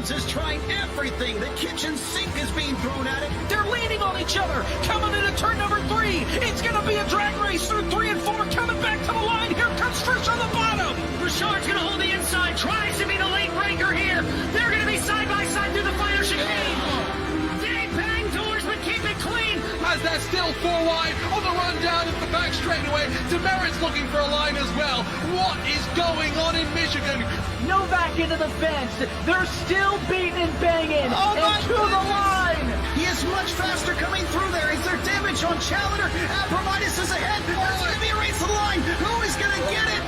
Williams is trying everything. The kitchen sink is being thrown at it. They're leaning on each other. Coming into turn number 3. It's going to be a drag race through 3 and 4. Coming back to the line. Here comes Trish on the bottom. Richard's going to hold the inside. Tries to be the late breaker here. They're going to be side by side through the final chicane. They bang doors, but keep it clean. As they're still 4 wide on the run down at the back straightaway. Demerit's looking for a line as well. What is going on in Michigan? Novak into the fence. They're still beating and banging. And to the line. He is much faster coming through there. Is there damage on Challenger? Apromitis is ahead. There's going to be a race to the line. Who is going to get it?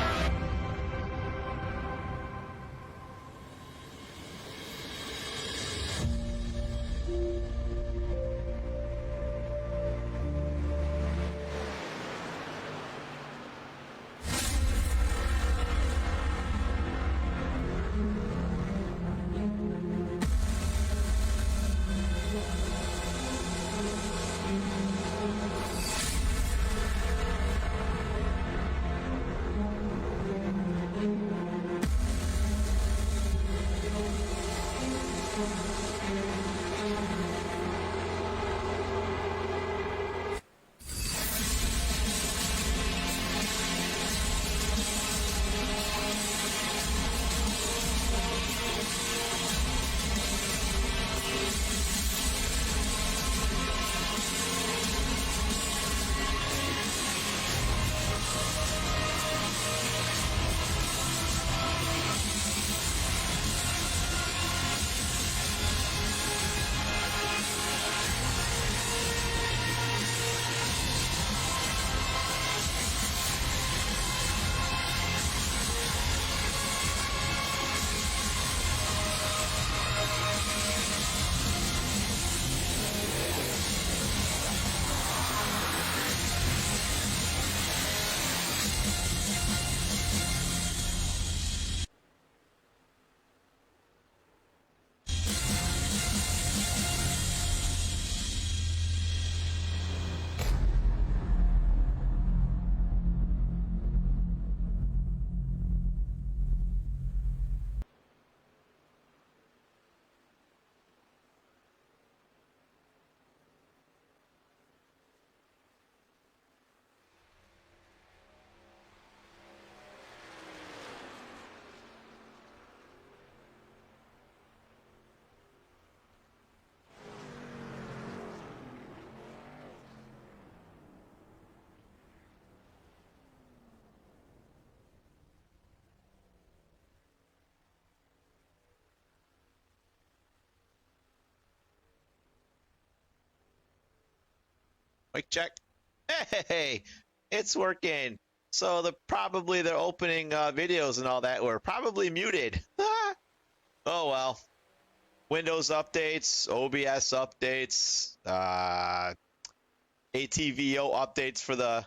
Mic check. Hey, it's working. So probably the opening videos and all that were probably muted. Oh well. Windows updates, OBS updates, ATVO updates for the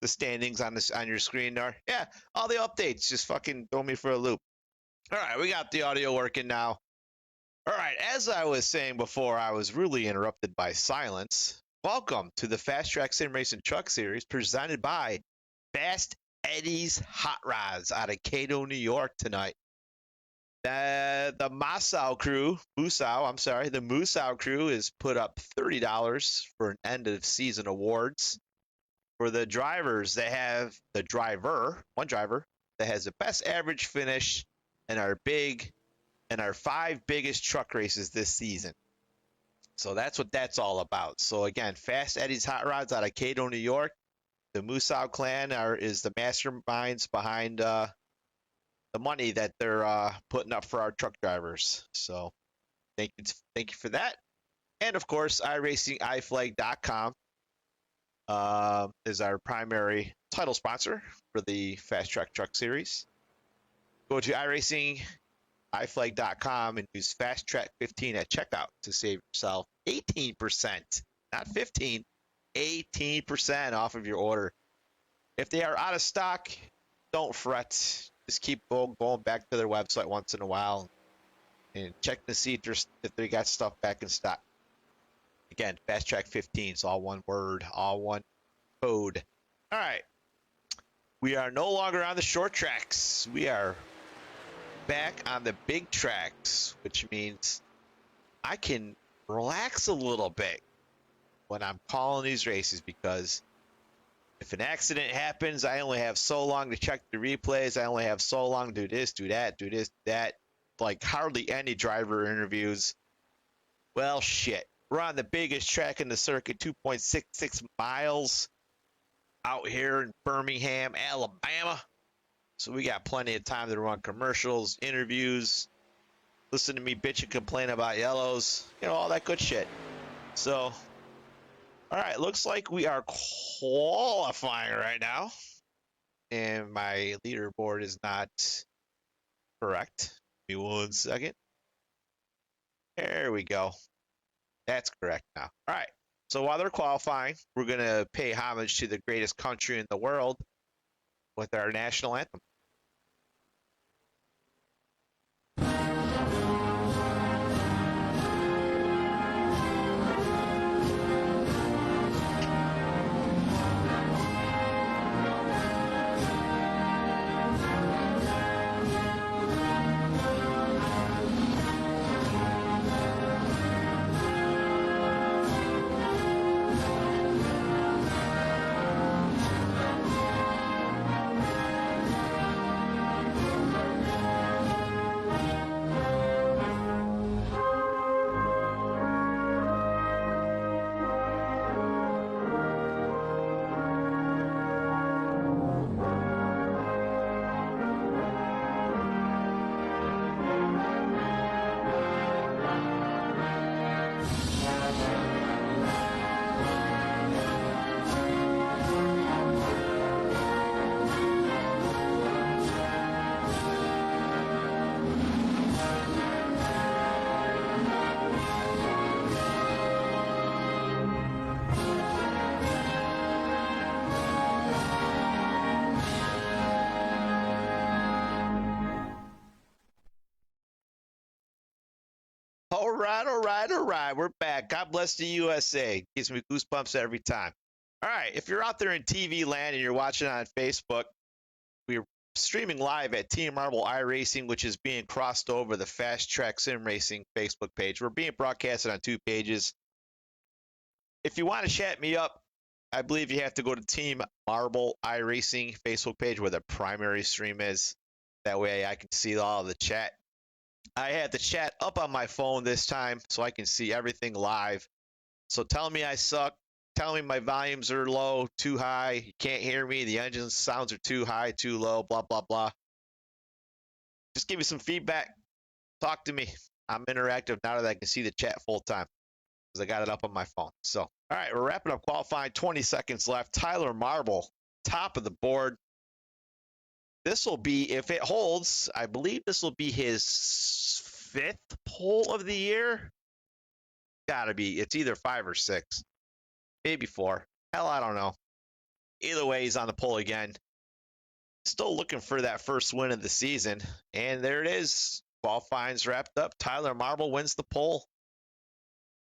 standings on your screen there. Yeah, all the updates just fucking throw me for a loop. All right, we got the audio working now. All right, as I was saying before, I was rudely interrupted by silence. Welcome to the FastTrack Sim Racing Truck Series presented by Fast Eddie's Hot Rods out of Cato, New York tonight. The Musau crew has put up $30 for an end of season awards. For the drivers, they have one driver that has the best average finish in our 5 biggest truck races this season. So that's what that's all about. So again, Fast Eddie's Hot Rods out of Cato, New York. The Musau clan is the masterminds behind the money that they're putting up for our truck drivers. So thank you for that. And of course, iRacingIFlag.com is our primary title sponsor for the Fast Track Truck Series. Go to iRacingIFlag.com and use FastTrack 15 at checkout to save yourself 18%, not 15, 18% off of your order. If they are out of stock, don't fret. Just keep going back to their website once in a while and check to see if they got stuff back in stock. Again, FastTrack 15 is all one word, all one code. All right. We are no longer on the short tracks. We are back on the big tracks, which means I can relax a little bit when I'm calling these races, because if an accident happens, I only have so long to check the replays. I only have so long to do this, do that, do this, that. Like hardly any driver interviews. Well, shit. We're on the biggest track in the circuit, 2.66 miles out here in Birmingham, Alabama. So we got plenty of time to run commercials, interviews, listen to me bitch and complain about yellows, all that good shit. So, all right, looks like we are qualifying right now. And my leaderboard is not correct. Give me 1 second. There we go. That's correct now. All right. So while they're qualifying, we're going to pay homage to the greatest country in the world with our national anthem. All right. We're back. God bless the USA. Gives me goosebumps every time. All right. If you're out there in TV land and you're watching on Facebook, we're streaming live at Team Marble iRacing, which is being crossed over the FastTrack Sim Racing Facebook page. We're being broadcasted on 2 pages. If you want to chat me up, I believe you have to go to Team Marble iRacing Facebook page where the primary stream is. That way I can see all of the chat. I had the chat up on my phone this time so I can see everything live. So tell me I suck. Tell me my volumes are low, too high. You can't hear me. The engine sounds are too high, too low, blah, blah, blah. Just give me some feedback. Talk to me. I'm interactive now that I can see the chat full time because I got it up on my phone. So, all right, we're wrapping up qualifying. 20 seconds left. Tyler Marble, top of the board. This will be, if it holds, I believe this will be his 5th pole of the year. Gotta be. It's either 5 or 6. Maybe 4. Hell, I don't know. Either way, he's on the pole again. Still looking for that first win of the season. And there it is. Qualifying's wrapped up. Tyler Marble wins the pole.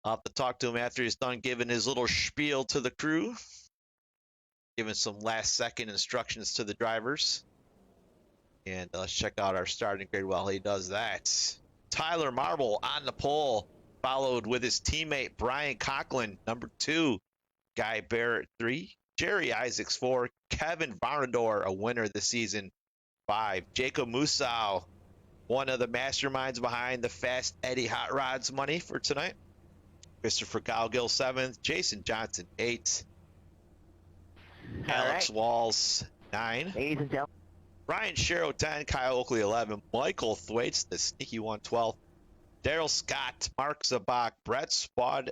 I'll have to talk to him after he's done giving his little spiel to the crew. Giving some last-second instructions to the drivers. And let's check out our starting grid while he does that. Tyler Marble on the pole, followed with his teammate Brian Conklin, number 2. Guy Barrett, 3. Jerry Isaacs, 4. Kevin Varnador, a winner this season, 5. Jacob Musau, one of the masterminds behind the Fast Eddie Hot Rods money for tonight. Christopher Galgill, 7th. Jason Johnson, 8. Alex Walls, 9. Ladies and gentlemen. Ryan Sherrill, 10. Kyle Oakley, 11. Michael Thwaites, the sneaky one, 12. Daryl Scott, Mark Zabak, Brett Spud,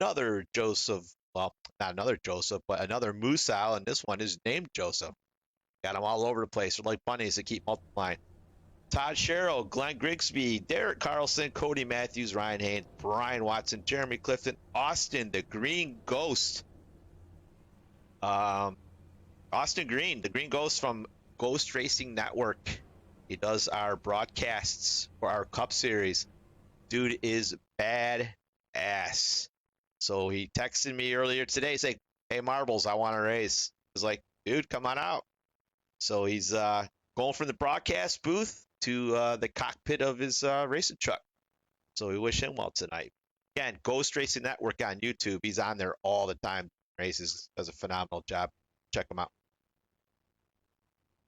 another Joseph, well, not another Joseph, but another Musau, and this one is named Joseph. Got them all over the place. They're like bunnies that keep multiplying. Todd Sherrill, Glenn Grigsby, Derek Carlson, Cody Matthews, Ryan Haynes, Brian Watson, Jeremy Clifton, Austin, the Green Ghost. Austin Green, the Green Ghost from Ghost Racing Network. He does our broadcasts for our Cup Series. Dude is bad ass. So he texted me earlier today saying, hey, Marbles, I want to race. I was like, dude, come on out. So he's going from the broadcast booth to the cockpit of his racing truck. So we wish him well tonight. Again, Ghost Racing Network on YouTube. He's on there all the time. Races, does a phenomenal job. Check him out.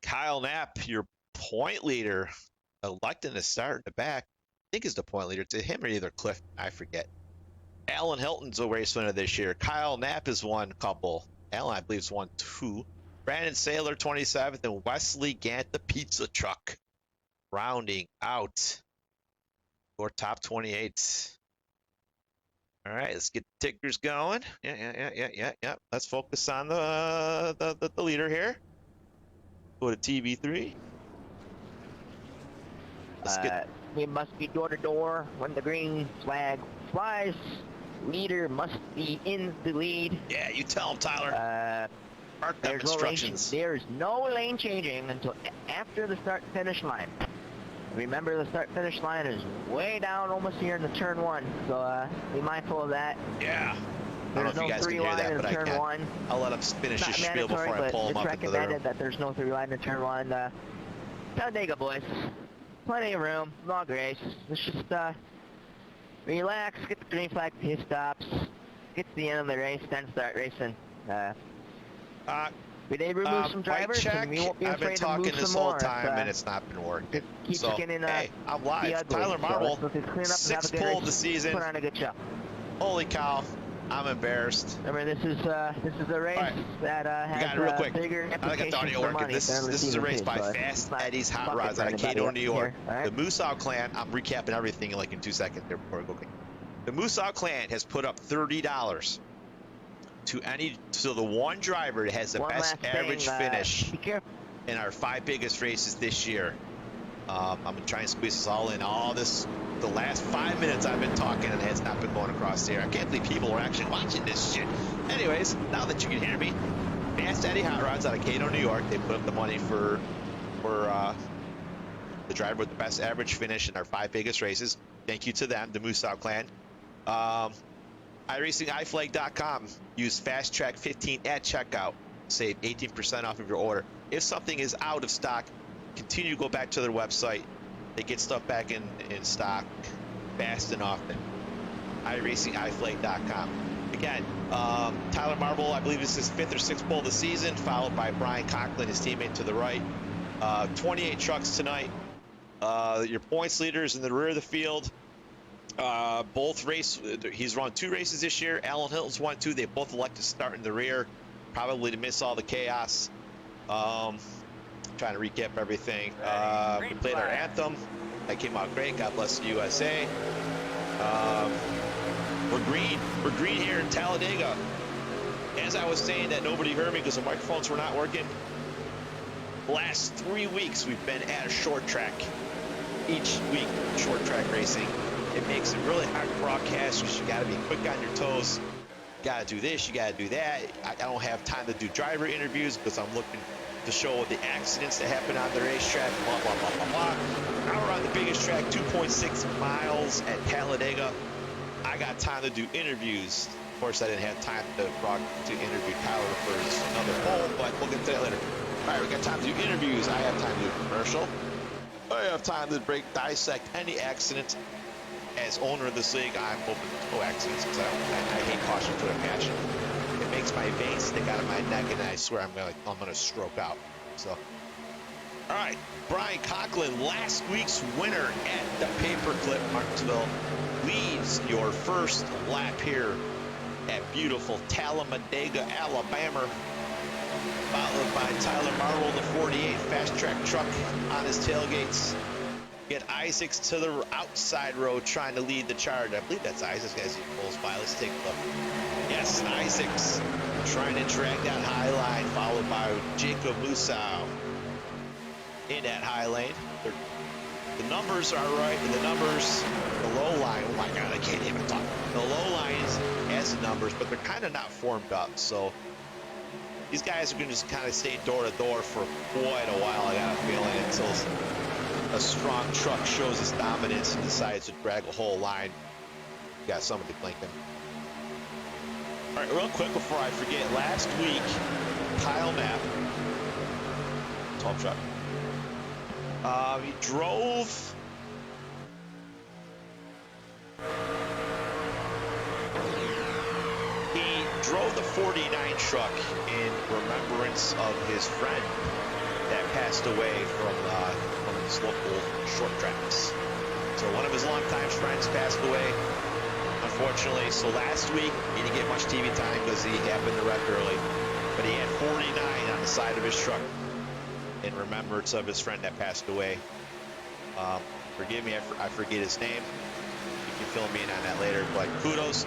Kyle Knapp, your point leader, electing to start in the back. I think is the point leader. To him or either Cliff, I forget. Alan Hilton's a race winner this year. Kyle Knapp has won a couple. Alan, I believe, has won 2. Brandon Saylor, 27th, and Wesley Gant, the pizza truck, rounding out your top 28. All right, let's get the tickers going. Yeah. Let's focus on the leader here. Go to TV3. We must be door to door when the green flag flies. Leader must be in the lead. Yeah, you tell him, Tyler. Mark them instructions. There's no lane changing until after the start-finish line. Remember, the start-finish line is way down almost here in the turn 1, so be mindful of that. Yeah. I don't know if you guys can hear that, but I can. I'll let him finish his spiel before I pull him up into the room. That there's no 3 line in turn 1. Talladega, boys. Plenty of room. Long race. Let's just relax, get the green flag pit stops, get to the end of the race, then start racing. We did remove some drivers, and we won't be I've been afraid to talking move this some whole more. time, and it's not been working. Keeps So, getting, hey, I'm live. ugly. Tyler Marble, So let's clean up and have a 6th good pole race. of the season. Put on a good show. Holy cow, I'm embarrassed. Remember, this is a race Right. that We got has it real quick. bigger I got the implications audio for working. money This than is a receiving race fee, by so it's Fast not Eddie's Hot bucket Rods for out of anybody Cato, up New York. here, all right? The Mooseout Clan, I'm recapping everything like in 2 seconds here before I go. The Mooseout Clan has put up $30 to the one driver that has the One best last thing, average finish Be careful. in our 5 biggest races this year. I'm gonna try and squeeze this all in. The last 5 minutes I've been talking and it has not been going across the air. I can't believe people are actually watching this shit. Anyways, now that you can hear me, Fast Eddie Hot Rods out of Cato, New York. They put up the money for the driver with the best average finish in our 5 biggest races. Thank you to them, the Mooseout Clan. iRacingIFlag.com. Use FastTrack 15 at checkout. Save 18% off of your order. If something is out of stock, continue to go back to their website. They get stuff back in stock fast and often. iRacingIFlag.com. Again, Tyler Marble, I believe this is his 5th or 6th pole of the season, followed by Brian Conklin, his teammate to the right. 28 trucks tonight. Your points leaders in the rear of the field. He's run 2 races this year. Alan Hilton's won 2. They both elected to start in the rear, probably to miss all the chaos. Trying to recap everything. We played our anthem. That came out great. God bless the USA. We're green. We're green here in Talladega. As I was saying that nobody heard me because the microphones were not working. The last 3 weeks we've been at a short track. Each week, short track racing. It makes it really hard to broadcast because you got to be quick on your toes. You got to do this, you got to do that. I don't have time to do driver interviews because I'm looking to show the accidents that happen on the racetrack, blah, blah, blah, blah, blah. Now we're on the biggest track, 2.6 miles at Talladega. I got time to do interviews. Of course, I didn't have time to interview Tyler for another poll, but we'll get to that later. All right, we got time to do interviews. I have time to do a commercial. I have time to dissect any accident. As owner of this league, I'm open to no accidents because I hate caution for their passion. It makes my veins stick out of my neck, and I swear I'm gonna stroke out. So, all right, Brian Conklin, last week's winner at the Paperclip Martinsville, leads your first lap here at beautiful Talladega, Alabama. Followed by Tyler Marble, the 48 Fast Track truck on his tailgates. Get Isaacs to the outside road trying to lead the charge. I believe that's Isaacs as he pulls by. Let's take a look. Yes, Isaacs trying to drag that high line, followed by Jacob Musau in that high lane. The numbers are right. The numbers, the low line, oh my God, I can't even talk. The low line has the numbers, but they're kind of not formed up. So these guys are going to just kind of stay door to door for quite a while, I got a feeling, until a strong truck shows its dominance and decides to drag a whole line. Got somebody blinking. All right, real quick before I forget, last week, Kyle Knapp, tall truck. He drove. He drove the 49 truck in remembrance of his friend that passed away from his local short tracks. So one of his longtime friends passed away, unfortunately. So last week he didn't get much TV time because he happened to wreck early. But he had 49 on the side of his truck in remembrance of his friend that passed away. Forgive me, I forget his name. You can fill me in on that later. But kudos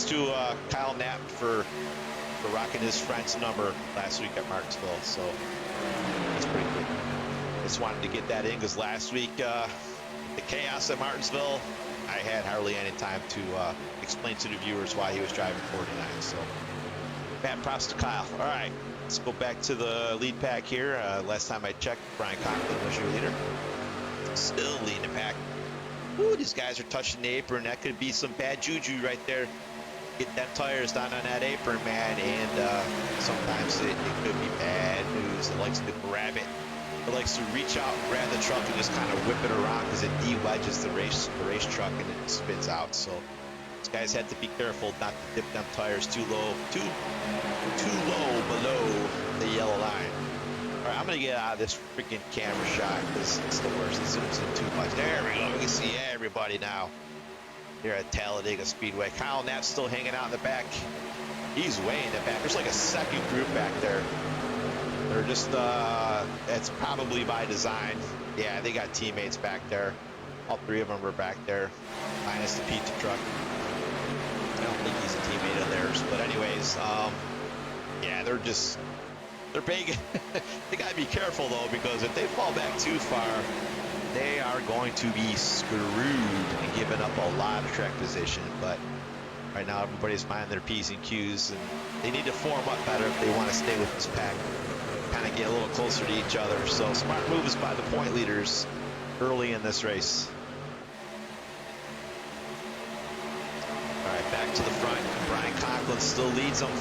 to Kyle Knapp for rocking his friend's number last week at Martinsville. So that's pretty cool. Just wanted to get that in because last week the chaos at Martinsville, I had hardly any time to explain to the viewers why he was driving 49. So mad props to Kyle. All right, let's go back to the lead pack here. Last time I checked, Brian Conklin was your leader. Still leading the pack. Ooh, these guys are touching the apron. That could be some bad juju right there. Get them tires down on that apron, man, and sometimes it could be bad news. It likes to grab it. It likes to reach out, grab the truck, and just kind of whip it around because it de-wedges the race truck and it spins out. So these guys have to be careful not to dip them tires too low below the yellow line. All right, I'm gonna get out of this freaking camera shot because it's the worst. It zooms in too much. There we go. We can see everybody now here at Talladega Speedway. Kyle Knapp's still hanging out in the back. He's way in the back. There's like a second group back there. They're just, it's probably by design. Yeah, they got teammates back there. All three of them are back there, minus the pizza truck. I don't think he's a teammate of theirs. But anyways, yeah, they're big. They gotta be careful though, because if they fall back too far, they are going to be screwed and giving up a lot of track position. But right now, everybody's minding their P's and Q's, and they need to form up better if they want to stay with this pack. Kind of get a little closer to each other. So smart moves by the point leaders early in this race. All right, back to the front. Brian Conklin still leads them.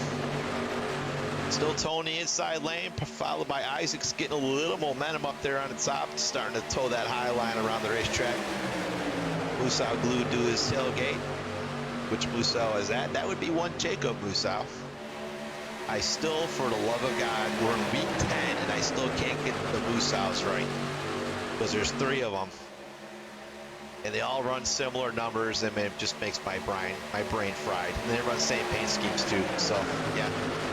Still towing the inside lane, followed by Isaacs, getting a little momentum up there on the top, starting to tow that high line around the racetrack. Musow glued to his tailgate. Which Musow is that? That would be one Jacob Musow. I still, for the love of God, we're in week 10, and I still can't get the Musows right. Because there's 3 of them. And they all run similar numbers, and it just makes my brain fried. And they run the same paint schemes too. So yeah,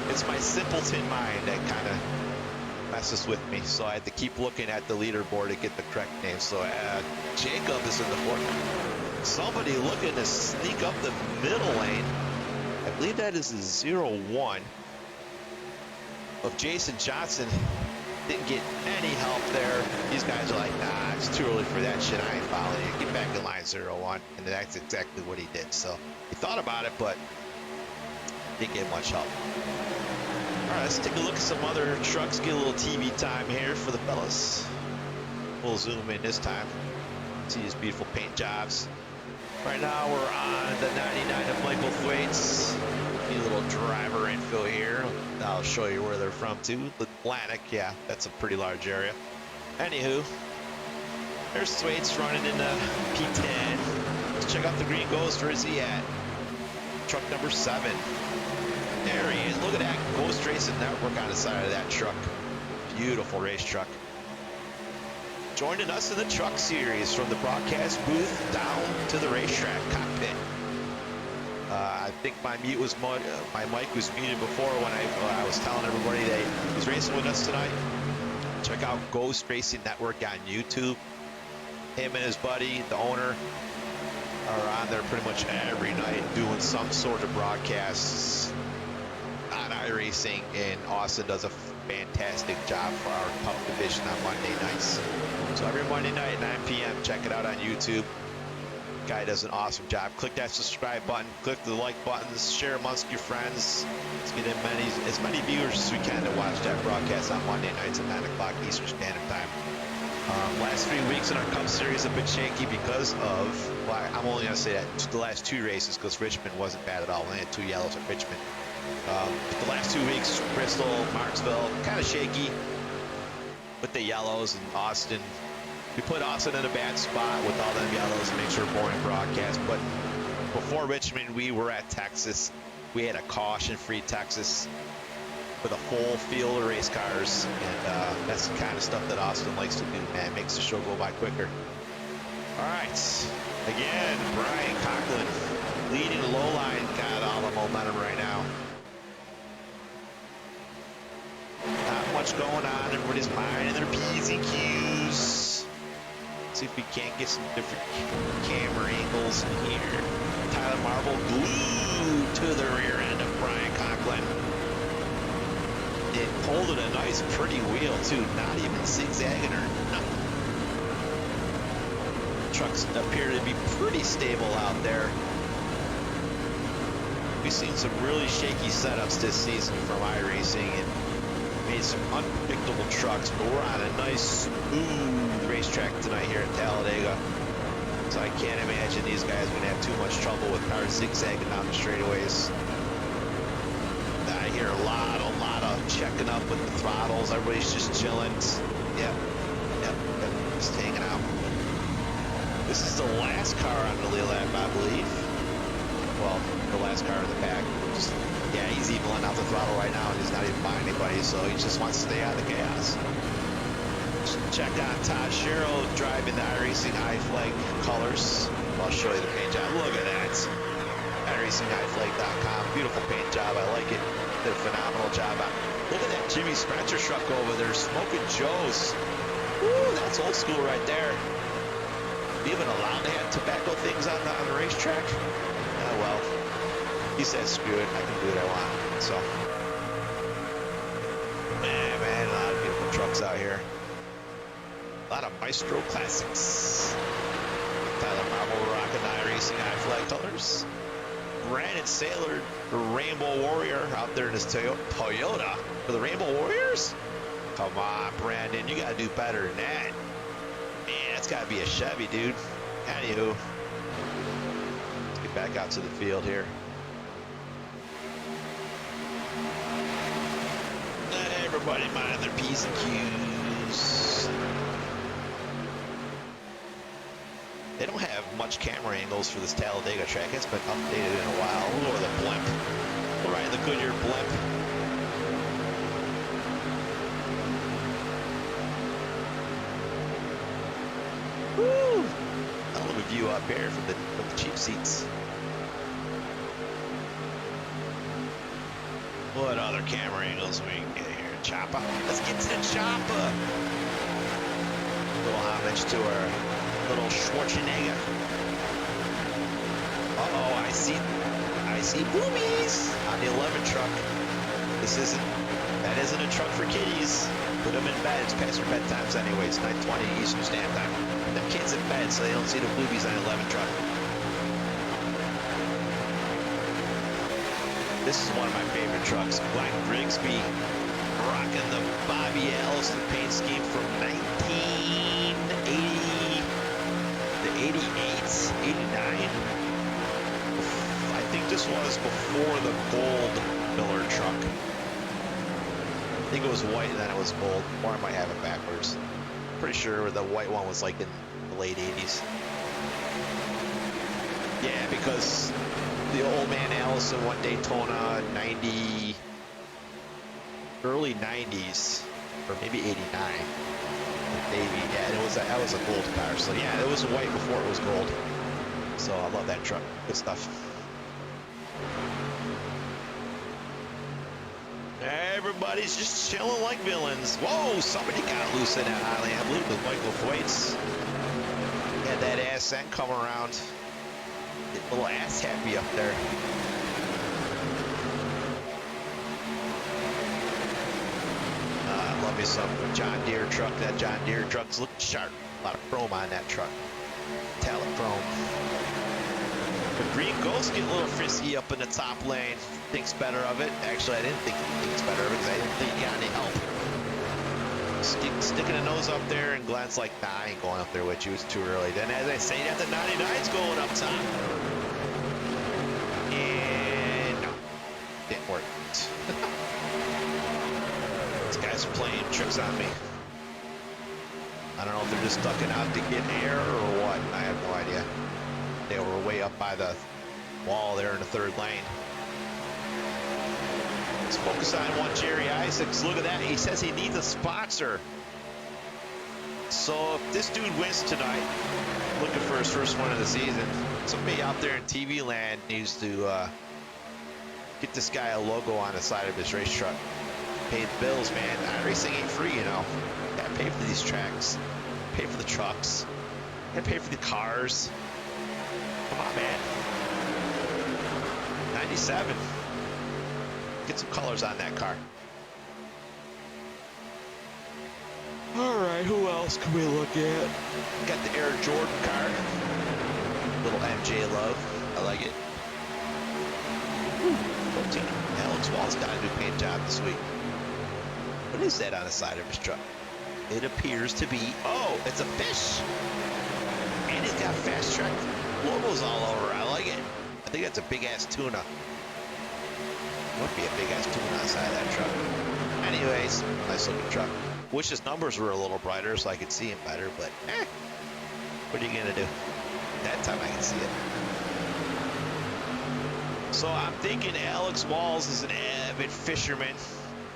it's my simpleton mind that kind of messes with me. So I had to keep looking at the leaderboard to get the correct name. So Jacob is in the 4th. Somebody looking to sneak up the middle lane. I believe that is a 0-1 of Jason Johnson. Didn't get any help there. These guys are like, nah, it's too early for that shit. I ain't following you. Get back in line 0-1. And that's exactly what he did. So he thought about it, but didn't get much help. All right, let's take a look at some other trucks. Get a little TV time here for the fellas. We'll zoom in this time. See these beautiful paint jobs. Right now we're on the 99 of Michael Thwaites. Need a little driver info here. I'll show you where they're from too. Atlantic, yeah, that's a pretty large area. Anywho, there's Thwaites running in the P10. Let's check out the green ghost. Where is he at? Truck number 7. There he is. Look at that Ghost Racing Network on the side of that truck. Beautiful race truck. Joining us in the truck series from the broadcast booth down to the racetrack cockpit. I think my mic was muted before when I was telling everybody that he's racing with us tonight. Check out Ghost Racing Network on YouTube. Him and his buddy, the owner, are on there pretty much every night doing some sort of broadcasts on iRacing, and Austin does a fantastic job for our Cup division on Monday nights. So every Monday night at 9 p.m., check it out on YouTube. Guy does an awesome job. Click that subscribe button, click the like buttons, share amongst your friends. Let's get in as many viewers as we can to watch that broadcast on Monday nights at 9 o'clock Eastern Standard Time. Last 3 weeks in our Cup Series have been shaky because of, well, I'm only going to say that the last 2 races, because Richmond wasn't bad at all. We had 2 yellows at Richmond. But the last 2 weeks, Bristol, Martinsville, kind of shaky with the yellows, and Austin We put Austin in a bad spot with all them yellows, makes for a boring broadcast. But before Richmond, we were at Texas. We had a caution-free Texas with a full field of race cars, and that's the kind of stuff that Austin likes to do, man. Makes the show go by quicker. All right, again, Brian Conklin leading the low line, got all the momentum right now. Not much going on. Everybody's minding their P's and Q's. See if we can't get some different camera angles in here. Tyler Marble glued to the rear end of Brian Conklin. It pulled it a nice, pretty wheel, too. Not even zigzagging or nothing. Trucks appear to be pretty stable out there. We've seen some really shaky setups this season from iRacing and made some unpredictable trucks, but we're on a nice, smooth racetrack tonight here at Talladega. So I can't imagine these guys are going to have too much trouble with cars zigzagging down the straightaways. I hear a lot of checking up with the throttles. Everybody's just chilling. Yep, just hanging out. This is the last car on the lead lap, I believe. Well, the last car in the back. Yeah, he's even letting out the throttle right now, and he's not even buying anybody, so he just wants to stay out of the chaos. Check out Todd Sherrill driving the iRacing High Flag colors. I'll show you the paint job. Look at that. iRacingHighFlag.com. Beautiful paint job. I like it. Did a phenomenal job. Look at that Jimmy Spencer truck over there, Smoking Joe's. Woo, that's old school right there. Even allowed to have tobacco things on the racetrack? Oh, well. He said, screw it, I can do what I want. So, man, a lot of beautiful trucks out here. A lot of Maestro classics. Tyler Marble rocking iRacing High Flag colors. Brandon Saylor, the Rainbow Warrior, out there in his Toyota for the Rainbow Warriors? Come on, Brandon, you gotta do better than that. Man, that's gotta be a Chevy, dude. Anywho, let's get back out to the field here. Everybody mind their P's and Q's. They don't have much camera angles for this Talladega track. It's been updated in a while. Look at the blimp. We're right in the Goodyear blimp. Woo! Hell of a view up here from the cheap seats. What other camera angles we can get here? Chopper. Let's get to the chopper. A little homage to our little Schwarzenegger. Uh-oh, I see boobies on the 11 truck. That isn't a truck for kiddies. Put them in bed. It's past their bedtimes anyway. It's 9:20 Eastern Standard Time. Them kids in bed so they don't see the boobies on the 11 truck. This is one of my favorite trucks. Black Grigsby rocking the Bobby Allison paint scheme from 1980 to 88, 89. I think this was before the gold Miller truck. I think it was white and then it was gold, or I might have it backwards. Pretty sure the white one was like in the late 80s. Yeah, because the old man Allison won Daytona 90, early 90s, or maybe 89. Maybe, yeah, that was a gold car. So yeah, it was white before it was gold. So I love that truck. Good stuff. Everybody's just chilling like villains. Whoa, somebody got loose in that Highland. I believe it was Michael Thwaites. Had that ass end come around. A little ass happy up there. Love me some John Deere truck. That John Deere truck's looking sharp. A lot of chrome on that truck. Metallic chrome. The Green Ghost getting a little frisky up in the top lane. Thinks better of it. Actually, I didn't think he thinks better of it because I didn't think he got any help. Sticking a nose up there, and Glenn's like, nah, I ain't going up there with you. It's too early. Then, as I say that, the 99's going up top. And no, didn't work. These guys are playing tricks on me. I don't know if they're just ducking out to get air or what. I have no idea. They were way up by the wall there in the third lane. Let's focus on one Jerry Isaacs. Look at that. He says he needs a sponsor. So if this dude wins tonight, looking for his first win of the season, somebody out there in TV land needs to get this guy a logo on the side of his race truck. Pay the bills, man. Racing ain't free, you know. Gotta pay for these tracks, pay for the trucks, gotta pay for the cars. Come on, man. 97. Get some colors on that car. All right, who else can we look at? Got the Air Jordan car. Little MJ love. I like it. 14. Alex Wall's got a new paint job this week. What is that on the side of his truck? It appears to be, oh, it's a fish. And he's got FastTrack logos all over. I like it. I think that's a big ass tuna. Would be a big ass tuna on the side of that truck. Anyways, nice looking truck. Wish his numbers were a little brighter so I could see him better, but what are you gonna do? That time I can see it. So I'm thinking Alex Walls is an avid fisherman.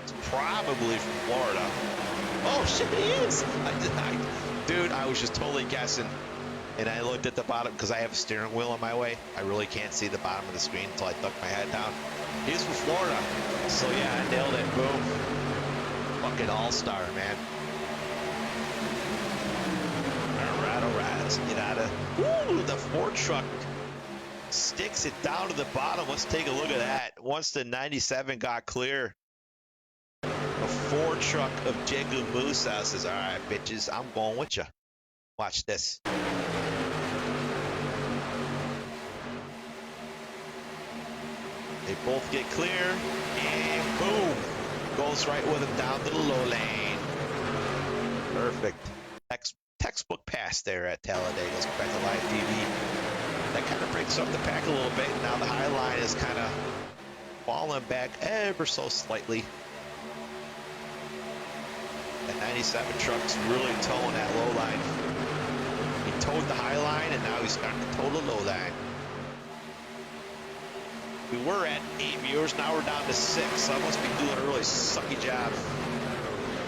He's probably from Florida. Oh shit, he is! Dude, I was just totally guessing. And I looked at the bottom because I have a steering wheel on my way. I really can't see the bottom of the screen until I duck my head down. He's from Florida. So yeah, I nailed it. Boom. Fucking all-star, man. All right. Let's get out of... Woo! The Ford truck sticks it down to the bottom. Let's take a look at that. Once the 97 got clear, a Ford truck of Jegu Musa says, all right, bitches, I'm going with you. Watch this. They both get clear, and boom, goes right with him down to the low lane. Perfect. Textbook pass there at Talladega. Let's go back to live TV. That kind of breaks up the pack a little bit. Now the high line is kind of falling back ever so slightly. That 97 truck's really towing that low line. He towed the high line, and now he's starting to tow the low line. We were at 8 viewers, now we're down to 6, so I must be doing a really sucky job.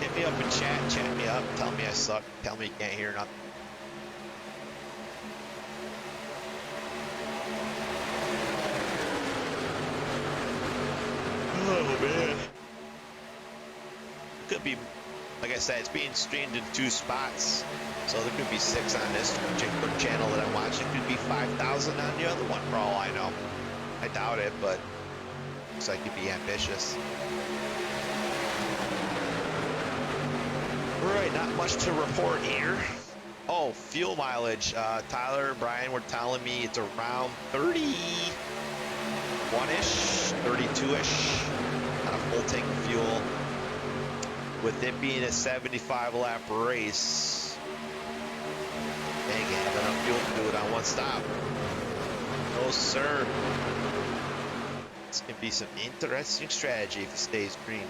Hit me up in chat me up, tell me I suck, tell me you can't hear nothing. Oh man. Could be, like I said, it's being streamed in 2 spots, so there could be 6 on this particular channel that I'm watching. Could be 5,000 on the other one for all I know. I doubt it, but looks like you'd be ambitious. All right, not much to report here. Oh, fuel mileage. Tyler and Brian were telling me it's around 31-ish, 32-ish on a full tank of fuel. With it being a 75 lap race, they ain't gonna have enough fuel to do it on one stop. No, sir. It's going to be some interesting strategy if it stays green.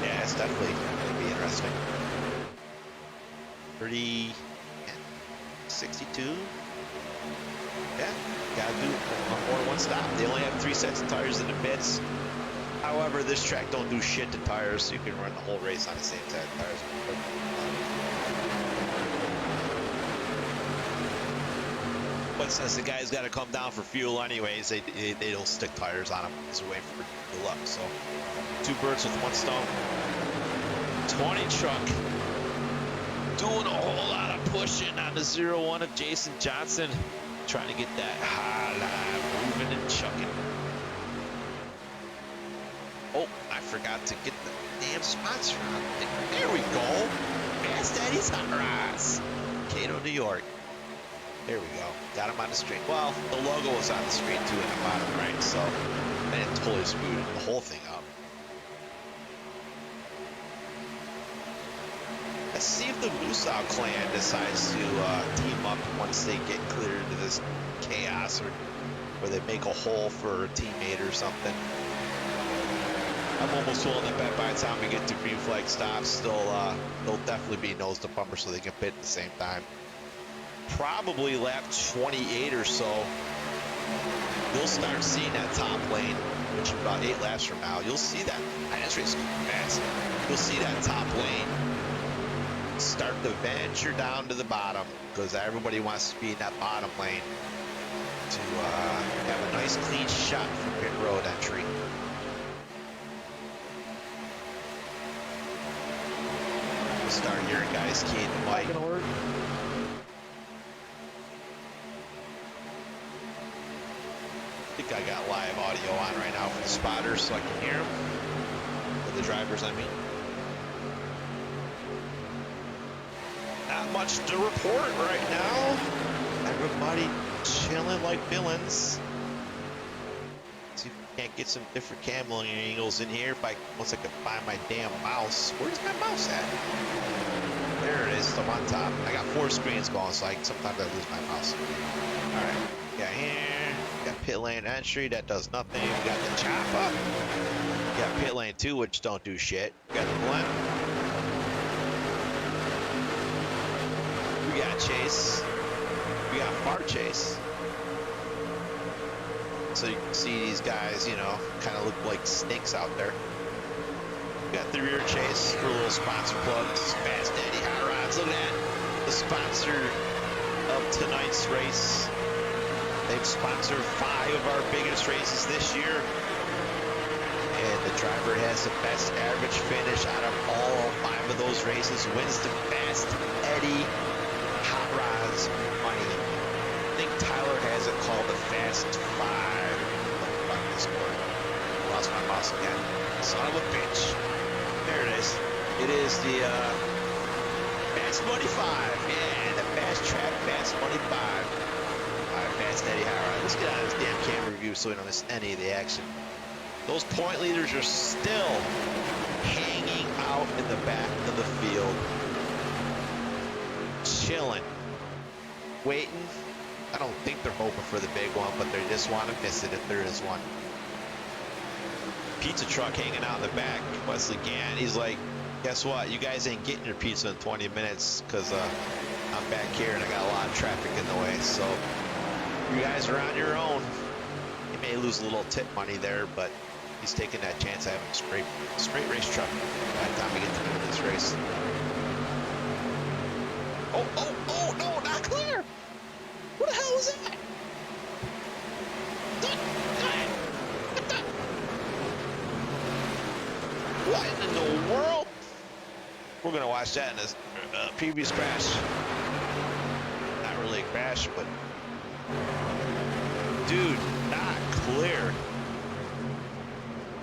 Yeah, it's definitely going to be interesting. 30, 62. Yeah, got to do more than one stop. They only have 3 sets of tires in the pits. However, this track don't do shit to tires, so you can run the whole race on the same set of tires. But since the guy's got to come down for fuel anyways, they don't stick tires on him. It's a way for good luck. So 2 birds with 1 stone. 20 truck doing a whole lot of pushing on the 0-1 of Jason Johnson, trying to get that high line moving and chucking. Oh, I forgot to get the damn sponsor on. There we go. Fast Daddy's Hot Rods, Cato, New York. There we go. Got him on the screen. Well, the logo was on the screen too in the bottom right, so I didn't totally screw the whole thing up. Let's see if the Musau clan decides to team up once they get clear into this chaos, or they make a hole for a teammate or something. I'm almost willing to bet by the time we get to green flag stops, they'll definitely be nose to bumper so they can pit at the same time. Probably lap 28 or so, you'll start seeing that top lane, which is about 8 laps from now. You'll see that. This race is fast. You'll see that top lane start to venture down to the bottom because everybody wants to be in that bottom lane to have a nice clean shot for pit road entry. We'll start hearing guys keying the mic. I think I got live audio on right now for the spotters so I can hear them. For the drivers, I mean. Not much to report right now. Everybody chilling like villains. See if we can't get some different camera angles in here. Once I can find my damn mouse. Where's my mouse at? There it is. I'm on top. I got 4 screens going, so sometimes I lose my mouse. All right. Got here. Got pit lane entry. That does nothing. We got the chopper. We got pit lane 2, which don't do shit. We got the blimp. We got chase. We got far chase. So you can see these guys, you know, kind of look like snakes out there. We got the rear chase for a little sponsor plug. This is Fast Eddie Hot Rods. Look at that. The sponsor of tonight's race. They've sponsored 5 of our biggest races this year. And the driver has the best average finish out of all 5 of those races. Wins the Fast Eddie Hot Rods money. I think Tyler has it called the Fast 5. Lost my mouse again. Son of a bitch. There it is. It is the Fast Money 5. Yeah, the FastTrack Fast Money 5. Alright, Fast Eddie Howard. Let's get out of this damn camera review so we don't miss any of the action. Those point leaders are still hanging out in the back of the field. Chilling. Waiting. I don't think they're hoping for the big one, but they just want to miss it if there is one. Pizza truck hanging out in the back. Wesley Gann, he's like, guess what? You guys ain't getting your pizza in 20 minutes because I'm back here and I got a lot of traffic in the way. So you guys are on your own. He may lose a little tip money there, but he's taking that chance of having a straight race truck by the time we get to the end of this race. Oh, no, not clear. What the hell was that? What in the world? We're gonna watch that in this previous crash. Not really a crash, but dude, not clear.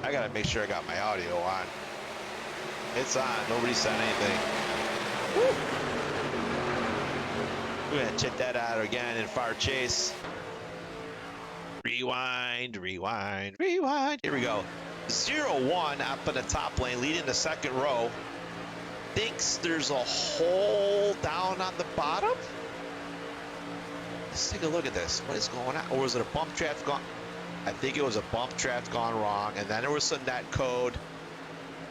I gotta make sure I got my audio on. It's on. Nobody said anything. Woo. We're gonna check that out again in far chase. Rewind. Here we go. 0-1 up in the top lane, leading the second row. Thinks there's a hole down on the bottom. Let's take a look at this. What is going on? Or was it a bump draft gone? I think it was a bump draft gone wrong, and then there was some net code,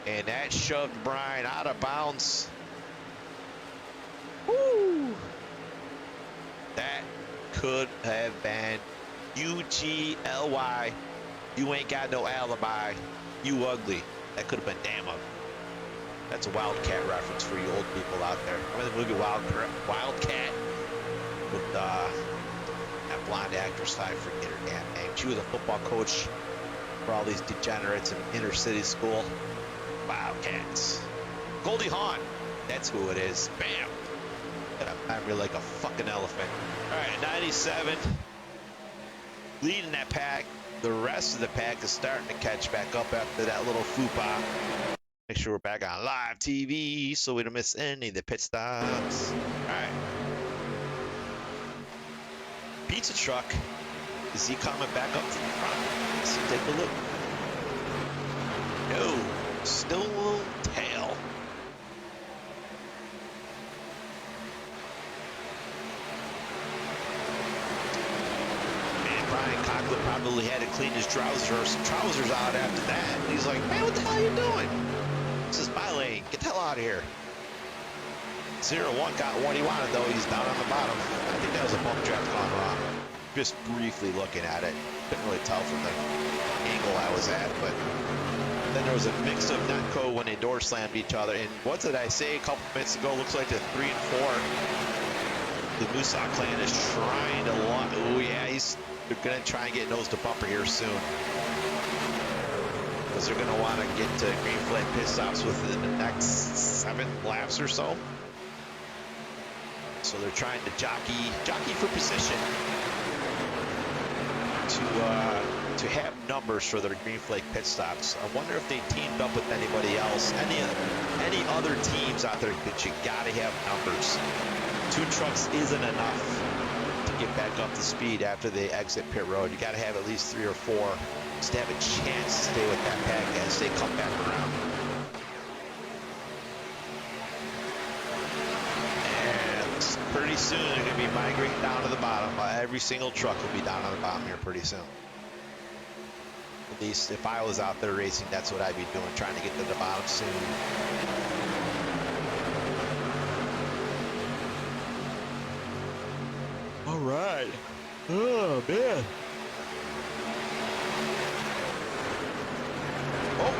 and that shoved Brian out of bounds. Woo! That could have been UGLY. You ain't got no alibi. You ugly. That could have been damn ugly. That's a Wildcat reference for you old people out there. Remember the movie Wildcat? With that blonde actress, I forget her damn name. She was a football coach for all these degenerates in inner city school. Wildcats. Goldie Hawn. That's who it is. Bam. I'm really like a fucking elephant. All right, 97. Leading that pack. The rest of the pack is starting to catch back up after that little fupa. Make sure we're back on live TV so we don't miss any of the pit stops. All right. Pizza truck. Is he coming back up to the front? Let's take a look. No. Still a little tail. Man, Brian Conklin probably had to clean his trousers out after that. And he's like, man, what the hell are you doing? This is my lane. Get the hell out of here. 0-1 got what he wanted, though. He's down on the bottom. I think that was a bump track gone wrong. Just briefly looking at it. Couldn't really tell from the angle I was at, but then there was a mix of netco when they door slammed each other. And what did I say a couple minutes ago? Looks like the 3 and 4. The Musa clan is trying to oh yeah, they're gonna try and get nose to bumper here soon. Because they're gonna want to get to green flag pit stops within the next 7 laps or so. So they're trying to jockey for position to have numbers for their green flag pit stops. I wonder if they teamed up with anybody else, any other teams out there that you gotta have numbers. 2 trucks isn't enough to get back up to speed after they exit pit road. You gotta have at least 3 or 4 just to have a chance to stay with that pack as they come back around. Pretty soon they're going to be migrating down to the bottom. Every single truck will be down on the bottom here pretty soon. At least if I was out there racing, that's what I'd be doing, trying to get to the bottom soon. All right. Oh, man. Oh.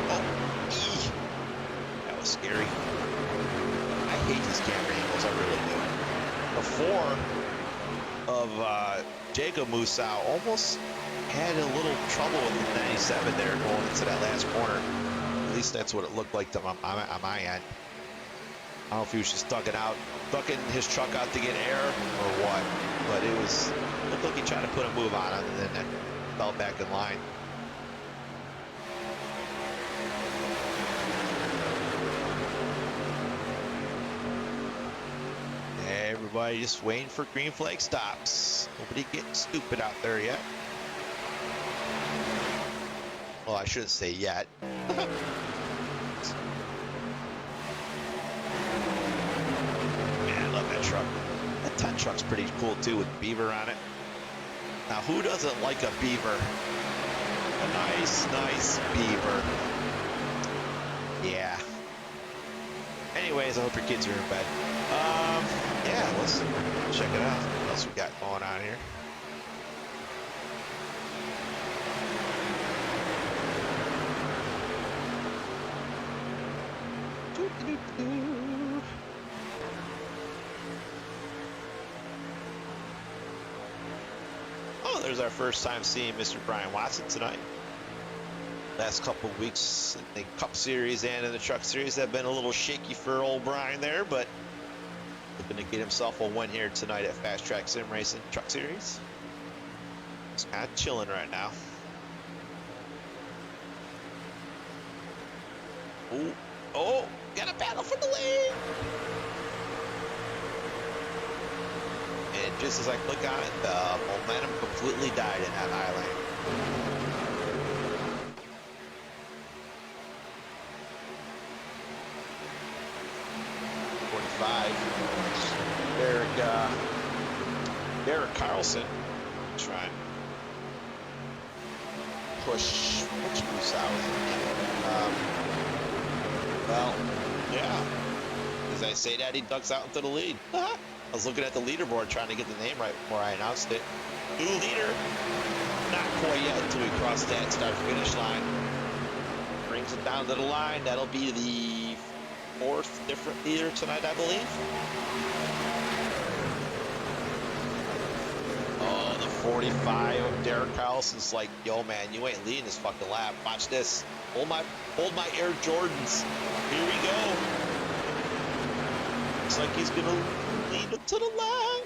That was scary. I hate these camera angles, I really do. The 4 of Jacob Musa almost had a little trouble with the 97 there going into that last corner. At least that's what it looked like to on my end. I don't know if he was just ducking his truck out to get air or what, but it looked like he tried to put a move on it and then fell back in line. Everybody just waiting for green flag stops. Nobody getting stupid out there yet. Well, I shouldn't say yet. Man, I love that truck. That 10 truck's pretty cool too with Beaver on it. Now, who doesn't like a Beaver? A nice Beaver. Yeah. Anyways, I hope your kids are in bed. Yeah, let's check it out. What else we got going on here? Oh, there's our first time seeing Mr. Brian Watson tonight. Last couple of weeks in the Cup Series and in the Truck Series have been a little shaky for old Brian there, but looking to get himself a win here tonight at FastTrack Sim Racing Truck Series. He's kind of chilling right now. Oh, got a battle for the lead. And just as I click on it, the momentum completely died in that high lane. Derek Carlson trying to push Moose out. Well, yeah. As I say that, he ducks out into the lead. I was looking at the leaderboard trying to get the name right before I announced it. New leader. Not quite yet until we cross that start-finish line. Brings it down to the line. That'll be the 4th different leader tonight, I believe. Oh, the 45 of Derek Carlson's like, yo, man, you ain't leading this fucking lap. Watch this. Hold my Air Jordans. Here we go. Looks like he's gonna lead up to the line.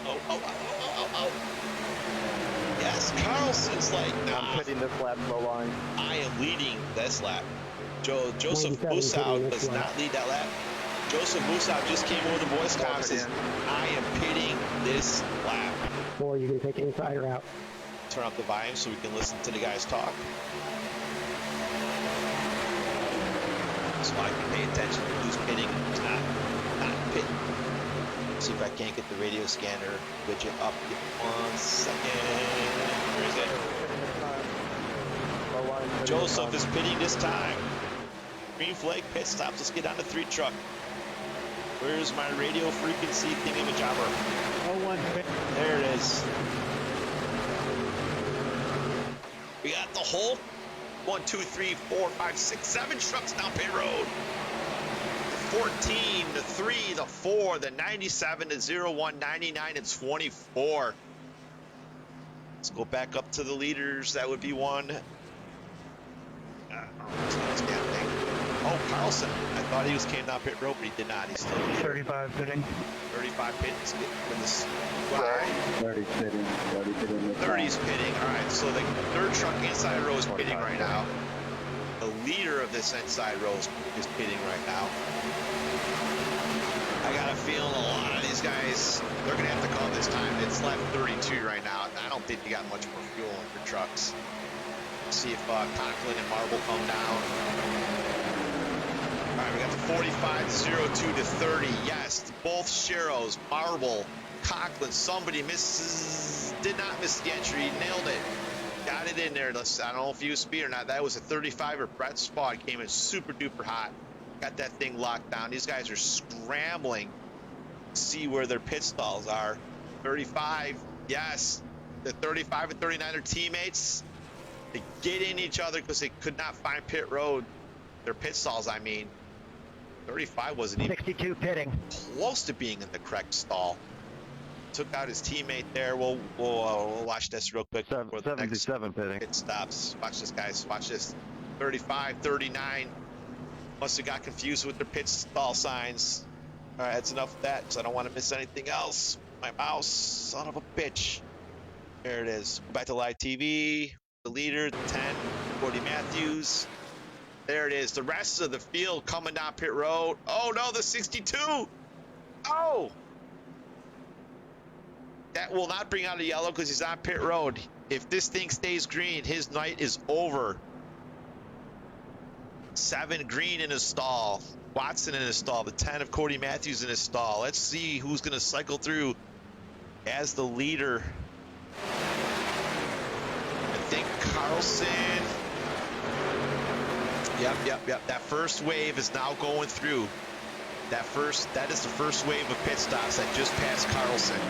Oh. Yes, Carlson's like, nah. I'm putting this lap low line. I am leading this lap. Joseph Musow does not lead that lap. Joseph Musow just came over the voice comm and says, I am pitting this lap. Or you can take inside route. Turn up the volume so we can listen to the guys talk. So I can pay attention to who's pitting and who's not pitting. See if I can't get the radio scanner widget up. Give me 1 second. Where is it? Low line. Joseph is pitting this time. Green flag pit stops. Let's get on the 3 truck. Where's my radio frequency thingamajabber? 01. There it is. We got the whole 1, 2, 3, 4, 5, 6, 7 trucks down pit road. 14, the 3, the 4, the 97, the 01, 99, and 24. Let's go back up to the leaders. That would be 1. Oh, Carlson. I thought he came down pit road, but he did not. He's still leader. 35 pitting. 35 pitting. With this. Why? 30 pitting. 30 pitting. 30's pitting. All right, so the 3rd truck inside row is pitting right now. The leader of this inside row is pitting right now. I got a feeling a lot of these guys, they're going to have to call this time. It's left 32 right now. I don't think you got much more fuel in your trucks. See if Conklin and Marble come down. All right, we got the 45, 02 to 30. Yes, both Sheros, Marble, Conklin. Somebody did not miss the entry. He nailed it. Got it in there. I don't know if you used speed or not. That was a 35 or Brett Spot came in super duper hot. Got that thing locked down. These guys are scrambling to see where their pit stalls are. 35, yes. The 35 and 39 are teammates. They get in each other because they could not find pit road. Their pit stalls, I mean. 35 wasn't even 62 pitting. close to being in the correct stall. Took out his teammate there. We'll watch this real quick. For the 77 pitting. pit stops. Watch this, guys. Watch this. 35, 39. Must have got confused with their pit stall signs. All right, that's enough of that because I don't want to miss anything else. My mouse, son of a bitch. There it is. Back to live TV. The leader, the 10, Cody Matthews. There it is. The rest of the field coming down pit road. Oh, no, the 62. Oh. That will not bring out a yellow because he's on pit road. If this thing stays green, his night is over. 7 green in his stall. Watson in his stall. The 10 of Cody Matthews in his stall. Let's see who's going to cycle through as the leader. I think Carlson. Yep. That first wave is now going through. That is the first wave of pit stops that just passed Carlson.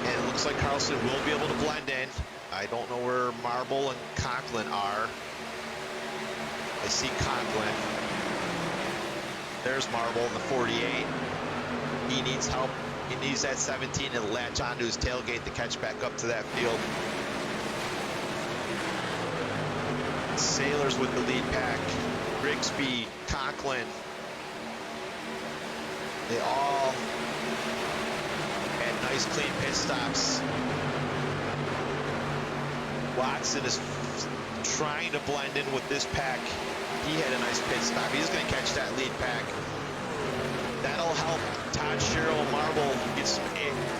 And it looks like Carlson will be able to blend in. I don't know where Marble and Conklin are. I see Conklin. There's Marble in the 48. He needs help. He needs that 17 to latch onto his tailgate to catch back up to that field. Sailors with the lead pack. Rigsby, Conklin. They all had nice clean pit stops. Watson is trying to blend in with this pack. He had a nice pit stop. He's going to catch that lead pack. That'll help Todd Sherrill Marble get some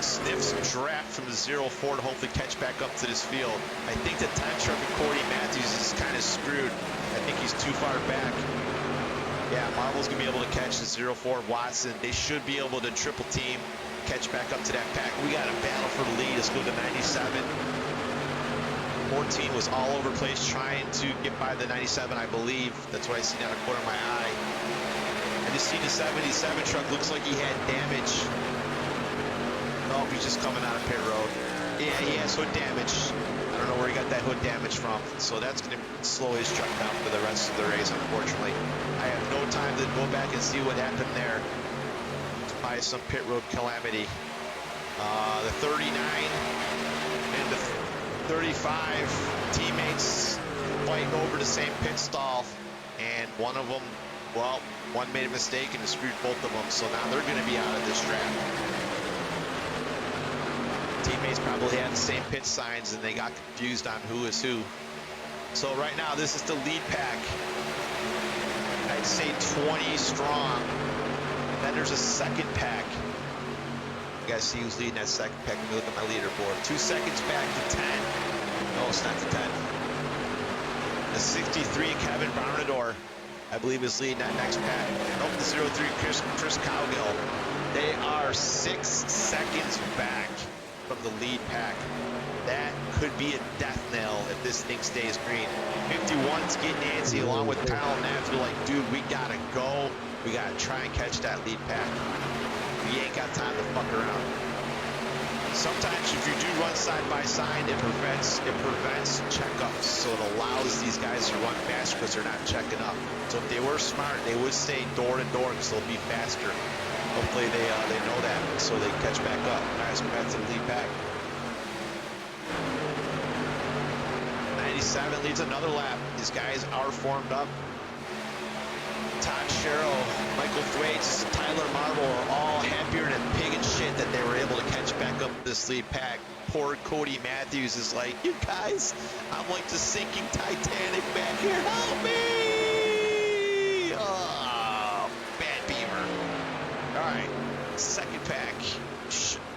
sniffs draft from the 04 to hopefully catch back up to this field. I think the 10 truck of Cody Matthews is kind of screwed. I think he's too far back. Yeah, Marble's going to be able to catch the 04 Watson. They should be able to triple team, catch back up to that pack. We got a battle for the lead. Let's go to 97. 14 was all over the place trying to get by the 97, I believe. That's what I see down the corner of my eye. I just see the 77 truck. Looks like he had damage. Oh, he's just coming out of pit road. Yeah, he has hood damage. I don't know where he got that hood damage from. So that's going to slow his truck down for the rest of the race, unfortunately. I have no time to go back and see what happened there. It's probably some pit road calamity. The 39 and the 35 teammates fighting over the same pit stall, and one of them, well, one made a mistake and it screwed both of them, so now they're going to be out of this track. Teammates probably had the same pit signs and they got confused on who is who. So right now this is the lead pack. I'd say 20 strong. Then there's a second pack. You guys see who's leading that second pack. Let me look at my leaderboard. 2 seconds back to 10. No, it's not to 10. The 63 Kevin Barnador, I believe, is leading that next pack. Nope, the 03 Chris Cowgill. They are 6 seconds back from the lead pack. That could be a death knell if this thing stays green. 51's getting antsy along with Kyle and Nabs. They're like, dude, we gotta go. We gotta try and catch that lead pack. We ain't got time to fuck around. Sometimes if you do run side by side, it prevents checkups. So it allows these guys to run faster because they're not checking up. So if they were smart, they would stay door to door because they'll be faster. Hopefully they know that so they can catch back up. Guys, we're back to the lead pack. 97 leads another lap. These guys are formed up. Todd Sherrill, Michael Thwaites, Tyler Marble are all happier than a pig and shit that they were able to catch back up this lead pack. Poor Cody Matthews is like, you guys, I'm like the sinking Titanic back here. Help me! Oh, bad beamer. All right, second pack.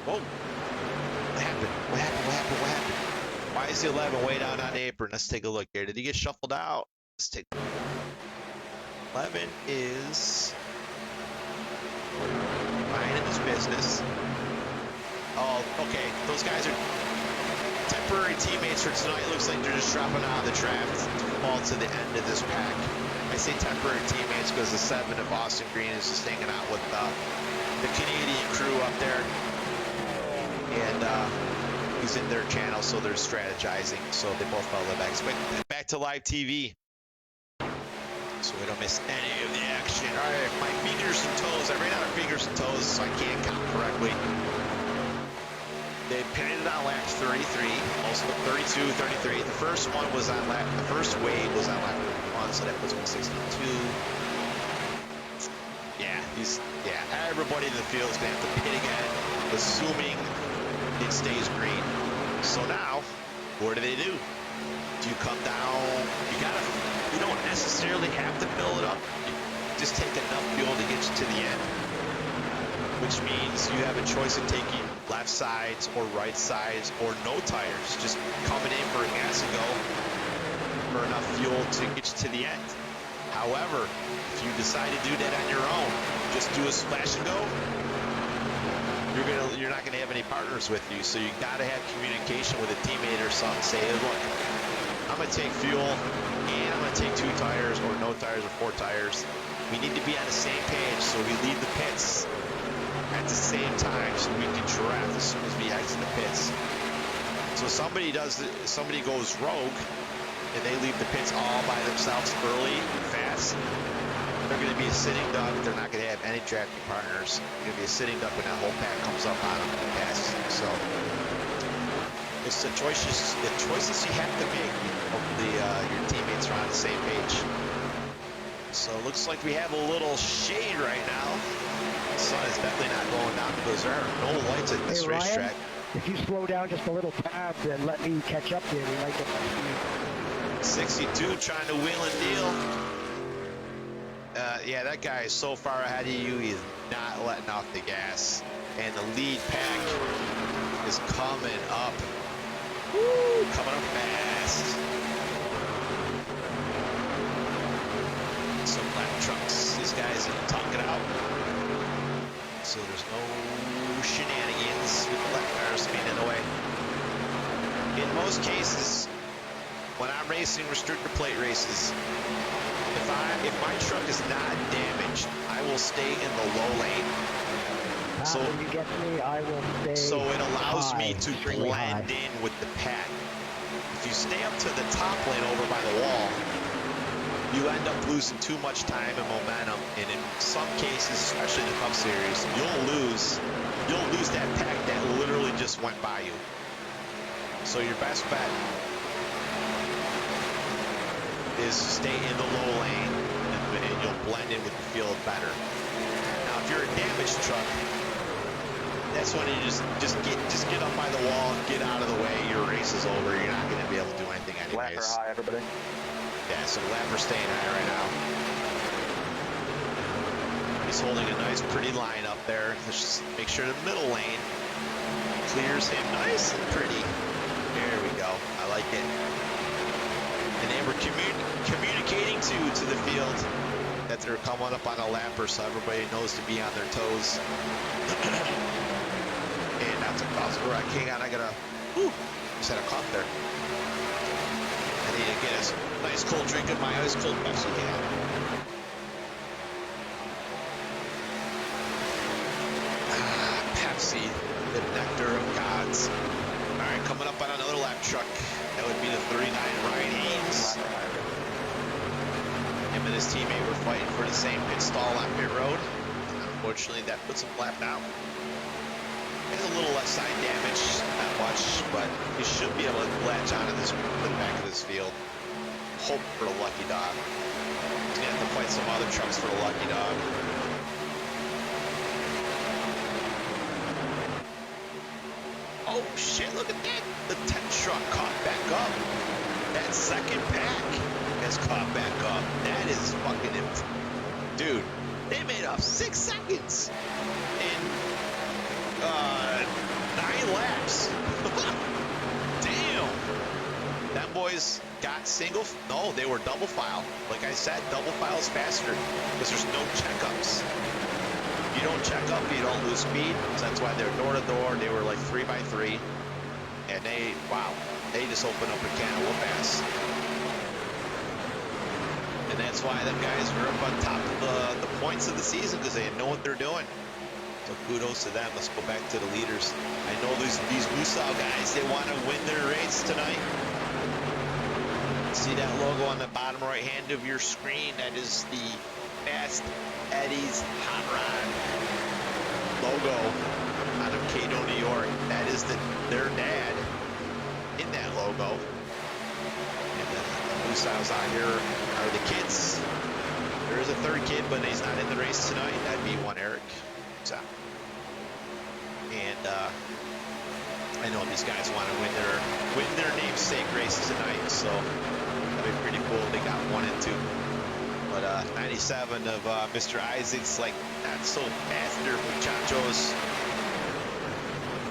Whoa. What happened? What happened? What happened? What happened? Why is the 11 way down on the apron? Let's take a look here. Did he get shuffled out? Let's take 11 is minding his business. Oh, okay. Those guys are temporary teammates for tonight. Looks like they're just dropping out of the draft to fall to the end of this pack. I say temporary teammates because the 7 of Austin Green is just hanging out with the Canadian crew up there. And he's in their channel, so they're strategizing. So they both follow back. But back to live TV, so we don't miss any of the action. All right, my fingers and toes. I ran out of fingers and toes, so I can't count correctly. They pinned it on lap 33, also 32, 33. The first one was on lap. The first wave was on lap 1, so that was 162. Yeah, everybody in the field is gonna have to pit again, assuming it stays green. So now, what do? Do you come down? You don't necessarily have to fill it up. You just take enough fuel to get you to the end, which means you have a choice of taking left sides or right sides or no tires. Just coming in for a gas and go for enough fuel to get you to the end. However, if you decide to do that on your own, just do a splash and go, you're not gonna have any partners with you, so you gotta have communication with a teammate or something. Say, hey, look, I'm gonna take fuel and I'm gonna take 2 tires or no tires or 4 tires. We need to be on the same page, so we leave the pits at the same time so we can draft as soon as we exit the pits. So somebody goes rogue and they leave the pits all by themselves early and fast. They're going to be a sitting duck. They're not going to have any drafting partners. They're going to be a sitting duck when that whole pack comes up on them and passes. So it's the choices you have to make. Hopefully your teammates are on the same page. So it looks like we have a little shade right now. The sun is definitely not going down because there are no lights at this racetrack. If you slow down just a little tad and let me catch up there, we might get that speed. 62 trying to wheel and deal. Yeah, that guy is so far ahead of you, he's not letting off the gas. And the lead pack is coming up. Woo, coming up fast. Some lap trucks. These guys are talking it out. So there's no shenanigans with the lap cars being in the way. In most cases, when I'm racing restrictor plate races, if my truck is not damaged, I will stay in the low lane. So when you get me, I will stay. So it allows me to blend in with the pack. If you stay up to the top lane over by the wall, you end up losing too much time and momentum, and in some cases, especially in the Cup Series, you'll lose that pack that literally just went by you. So your best bet is to stay in the low lane, and you'll blend in with the field better. Now, if you're a damaged truck, that's when you just get up by the wall, get out of the way. Your race is over. You're not going to be able to do anything anyways. Lapper high, everybody. Yeah, so Lapper's staying high right now. He's holding a nice, pretty line up there. Let's just make sure the middle lane clears him nice and pretty. There we go. I like it. And they were communicating to the field that they're coming up on a lapper, so everybody knows to be on their toes. And that's a cause for I can't. I gotta. Whew, just had a cough there. I need to get a nice cold drink of my ice cold Pepsi can. Pepsi, the nectar of gods. All right, coming up on another lap truck. That would be the 39 Ryan Haynes. Him and his teammate were fighting for the same pit stall on pit road. Unfortunately, that puts him flat down. He has a little left side damage, not much, but he should be able to latch onto this the back of this field. Hope for the lucky dog. He's gonna have to fight some other trucks for the lucky dog. Oh shit, look at that. The 10 truck caught back up. That second pack has caught back up. That is fucking dude, they made up 6 seconds in 9 laps. Damn. Them boys got single, no, they were double file. Like I said, double file is faster because there's no checkups. You don't check up, you don't lose speed. So that's why they're door to door. They were like 3x3, and they, wow, they just opened up a can of whoop ass. And that's why them guys were up on top of the points of the season, because they know what they're doing. So kudos to them. Let's go back to the leaders. I know these Musau guys, they want to win their race tonight. See that logo on the bottom right hand of your screen? That is the Fast Eddie's Hot Rod logo out of Cato, New York. That is their dad in that logo. And the Musau's out here are the kids. There is a third kid, but he's not in the race tonight. That'd be one Eric. So, and I know these guys want to win their namesake races tonight, so that'd be pretty cool. They got 1 and 2. But 97 of Mr. Isaac's like not so faster muchachos.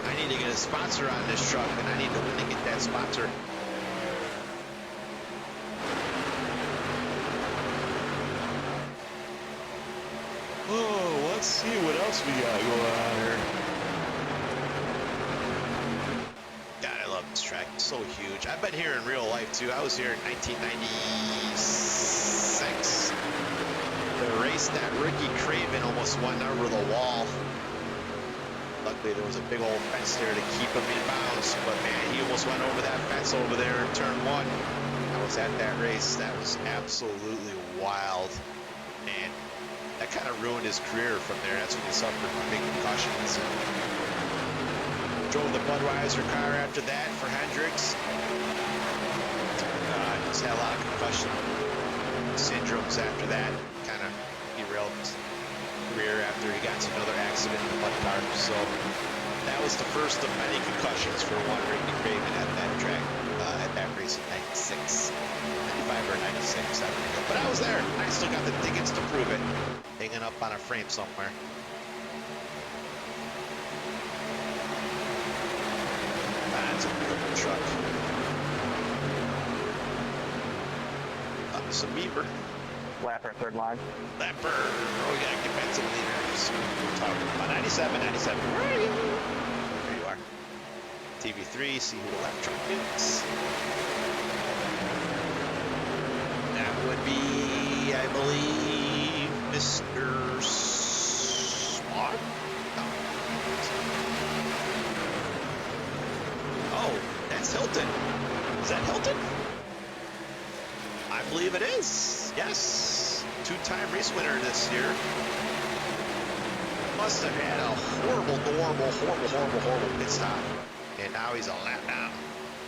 I need to get a sponsor on this truck, and I need to really get that sponsor. Oh, let's see what else we got going on here. God, I love this track. It's so huge. I've been here in real life too. I was here in 1996. The race that Ricky Craven almost went over the wall. Luckily, there was a big old fence there to keep him in bounds. But man, he almost went over that fence over there in turn 1. I was at that race. That was absolutely wild. And that kind of ruined his career from there. That's when he suffered big concussions. Drove the Budweiser car after that for Hendricks. Just had a lot of concussion syndromes after that. Kind of derailed his career after he got into another accident in the Bud car. So that was the first of many concussions for one Ricky Craven at that track, at that race in 96. 95 or 96, I don't know. But I was there. I still got the tickets to prove it. Hanging up on a frame somewhere. That's a beautiful truck. Some beaver. Lapper, third line. Lapper. Oh, we gotta get back to the leaders. We're talking about 97. Where are you? There you are. TV3, see who the lap truck is. That would be, I believe, Mr. Smart? No. Oh, that's Hilton. Is that Hilton? I believe it is. Yes. 2-time race winner this year. Must have had a horrible pit stop. And now he's a lap down.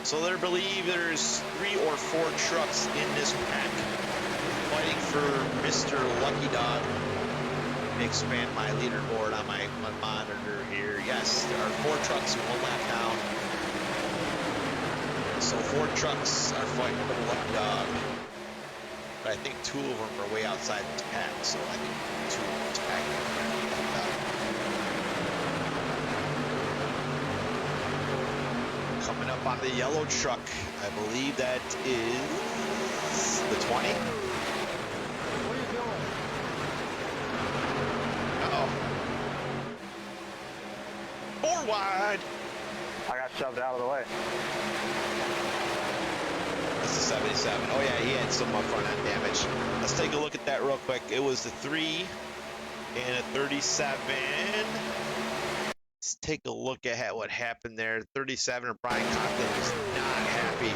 So they believe there's 3 or 4 trucks in this pack fighting for Mr. Lucky Dog. Let me expand my leaderboard on my monitor here. Yes, there are 4 trucks, 1 lap down. So 4 trucks are fighting for the Lucky Dog. But I think 2 of them are way outside the pack, so I think 2 of them tag. Coming up on the yellow truck, I believe that is the 20. What are you doing? 4 wide. I got shoved out of the way. That's the 77. Oh yeah, he had some front end damage. Let's take a look at that real quick. It was the 3 and a 37. Let's take a look at what happened there. 37, Brian Coughlin was not happy.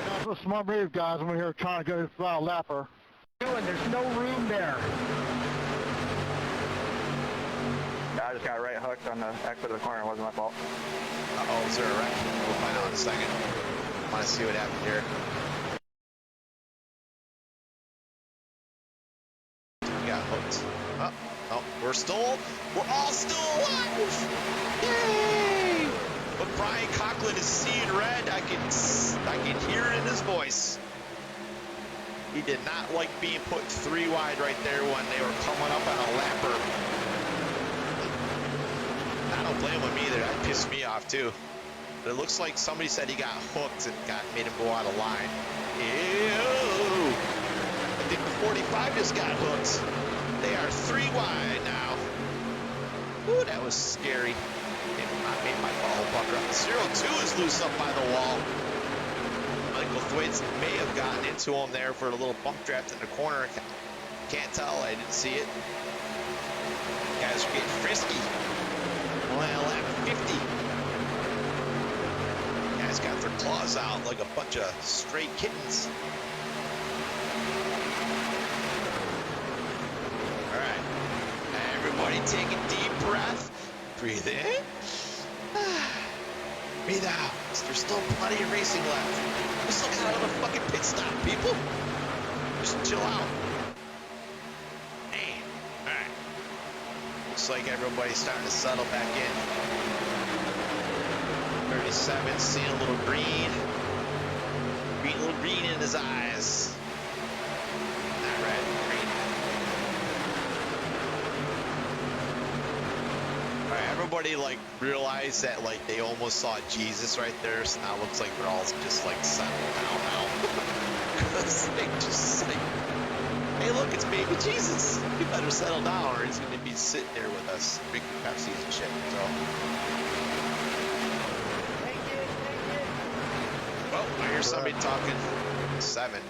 That's a smart move, guys. We're here trying to go to file lapper. There's no room there. I just got right hooked on the exit of the corner. It wasn't my fault. Uh-oh, is there a wreck? We'll find out in a second. I want to see what happened here. We got hooked. Oh, we're all still alive! Yay! But Brian Coughlin is seeing red. I can hear it in his voice. He did not like being put 3 wide right there when they were coming up on a lapper. I don't blame him either. That pissed me off too. But it looks like somebody said he got hooked and made him go out of line. Ew! I think the 45 just got hooked. They are 3 wide now. Ooh, that was scary. I made my ball pucker up. 0-2 is loose up by the wall. Michael Thwaites may have gotten into him there for a little bump draft in the corner. Can't tell. I didn't see it. Guys are getting frisky. Well, at 50. Guys got their claws out like a bunch of stray kittens. All right. Everybody take a deep breath. Breathe in. Breathe out. There's still plenty of racing left. We still got another fucking pit stop, people. Just chill out. Man. All right. Looks like everybody's starting to settle back in. 37, seeing a little green. A little green in his eyes. Not red, green. All right, everybody realized that they almost saw Jesus right there, so now it looks like they're all just settled down now. Because they just hey look, it's baby Jesus. You better settle down or he's gonna be sitting there with us drinking Pepsi and shit. So oh, I hear somebody talking 7.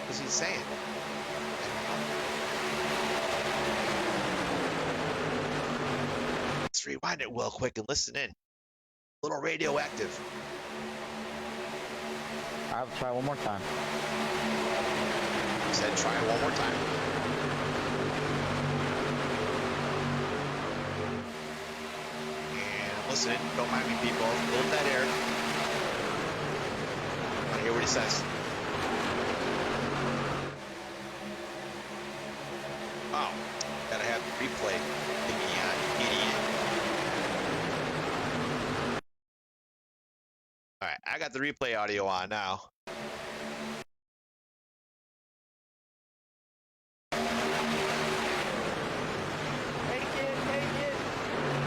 What's he saying? Let's rewind it real quick and listen in. A little radioactive. I'll try one more time. He said try one more time. And listen, don't mind me people, hold that air. I want to hear what he says. Oh, gotta have the replay thingy on, idiot. Alright, I got the replay audio on now.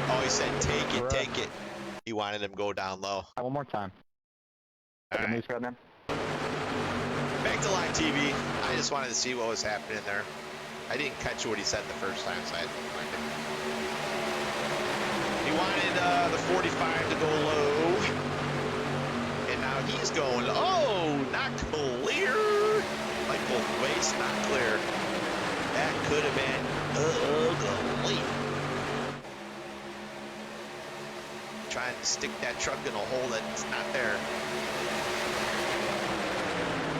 Oh, he said take it, take it. He wanted him to go down low. One more time. All right. Back to live TV. I just wanted to see what was happening there. I didn't catch what he said the first time, so I had to find it. He wanted the 45 to go low. And now he's going, oh, not clear. Michael Thwaites, not clear. That could have been ugly. Trying to stick that truck in a hole that's not there.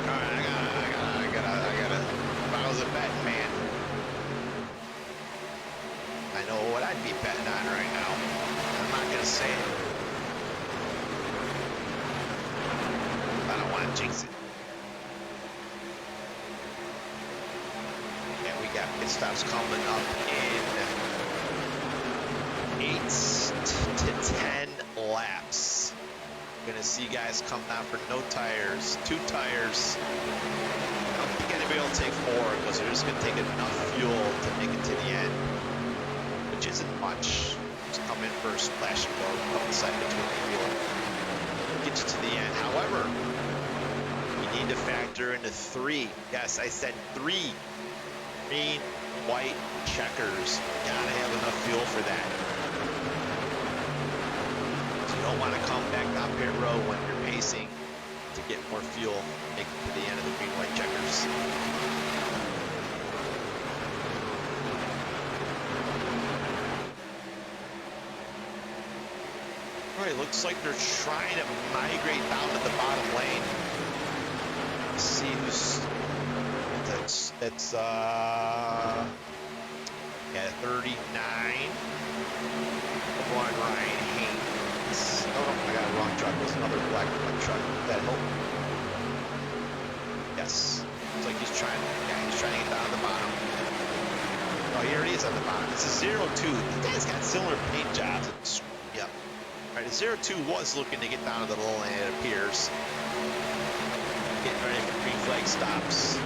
All right, I gotta. If I was a betting man, I know what I'd be betting on right now. I'm not gonna say it. I don't want to jinx it. Yeah, we got pit stops coming up in 8 to 10 laps. Gonna see guys come down for no tires, 2 tires. I don't think anybody will take 4 because they're just gonna take enough fuel to make it to the end, which isn't much. Just come in for a splash and go a couple seconds with the fuel. Get you to the end. However, you need to factor into 3. Yes, I said 3. Green, white checkers. Gotta have enough of fuel for that. So you don't want to come back down pit road when you're pacing to get more fuel, make it to the end of the green white checkers. All right, looks like they're trying to migrate down to the bottom lane. Let's see who's that's yeah, 39. Come on, Ryan Haynes. Oh no, I got a wrong truck. There's another black truck. That help? Yes. Looks like he's trying. Yeah, he's trying to get down to the bottom. Oh, he already is on the bottom. It's a 02. These guys got similar paint jobs. Yep. All right, the 02 was looking to get down to the low lane, it appears. Getting ready for green flag stops.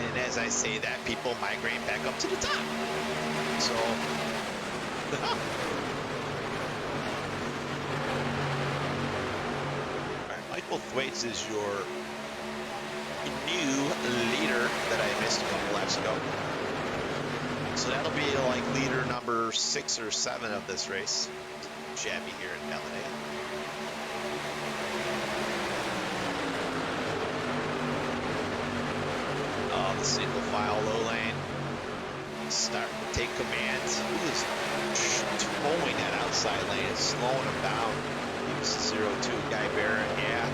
And as I say that, people migrate back up to the top. So, all right, Michael Thwaites is your new leader that I missed a couple laps ago. So that'll be like leader number 6 or 7 of this race. Shabby here in Talladega. Oh, the single file low lane. Starting to take command. Who is towing that outside lane? It's slowing him down. He was 02 Guy Barrett, yeah.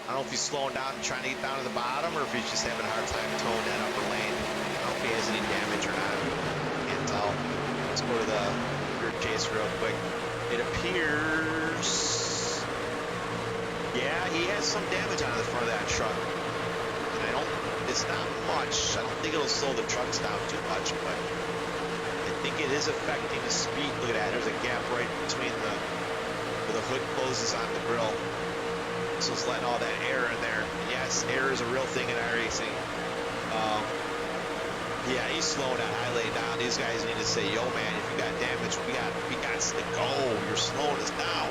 I don't know if he's slowing down and trying to get down to the bottom or if he's just having a hard time towing that upper lane. I don't know if he has any damage or not. Can't tell. Let's go to the rear chase real quick. It appears, yeah, he has some damage on the front of that truck. And it's not much. I don't think it'll slow the trucks down too much, but I think it is affecting the speed. Look at that. There's a gap right between where the hood closes on the grill. So it's letting all that air in there. And yes, air is a real thing in iRacing. Yeah, he's slowing that high lane down. These guys need to say, yo man, if you got damage, we got to go. You're slowing us down.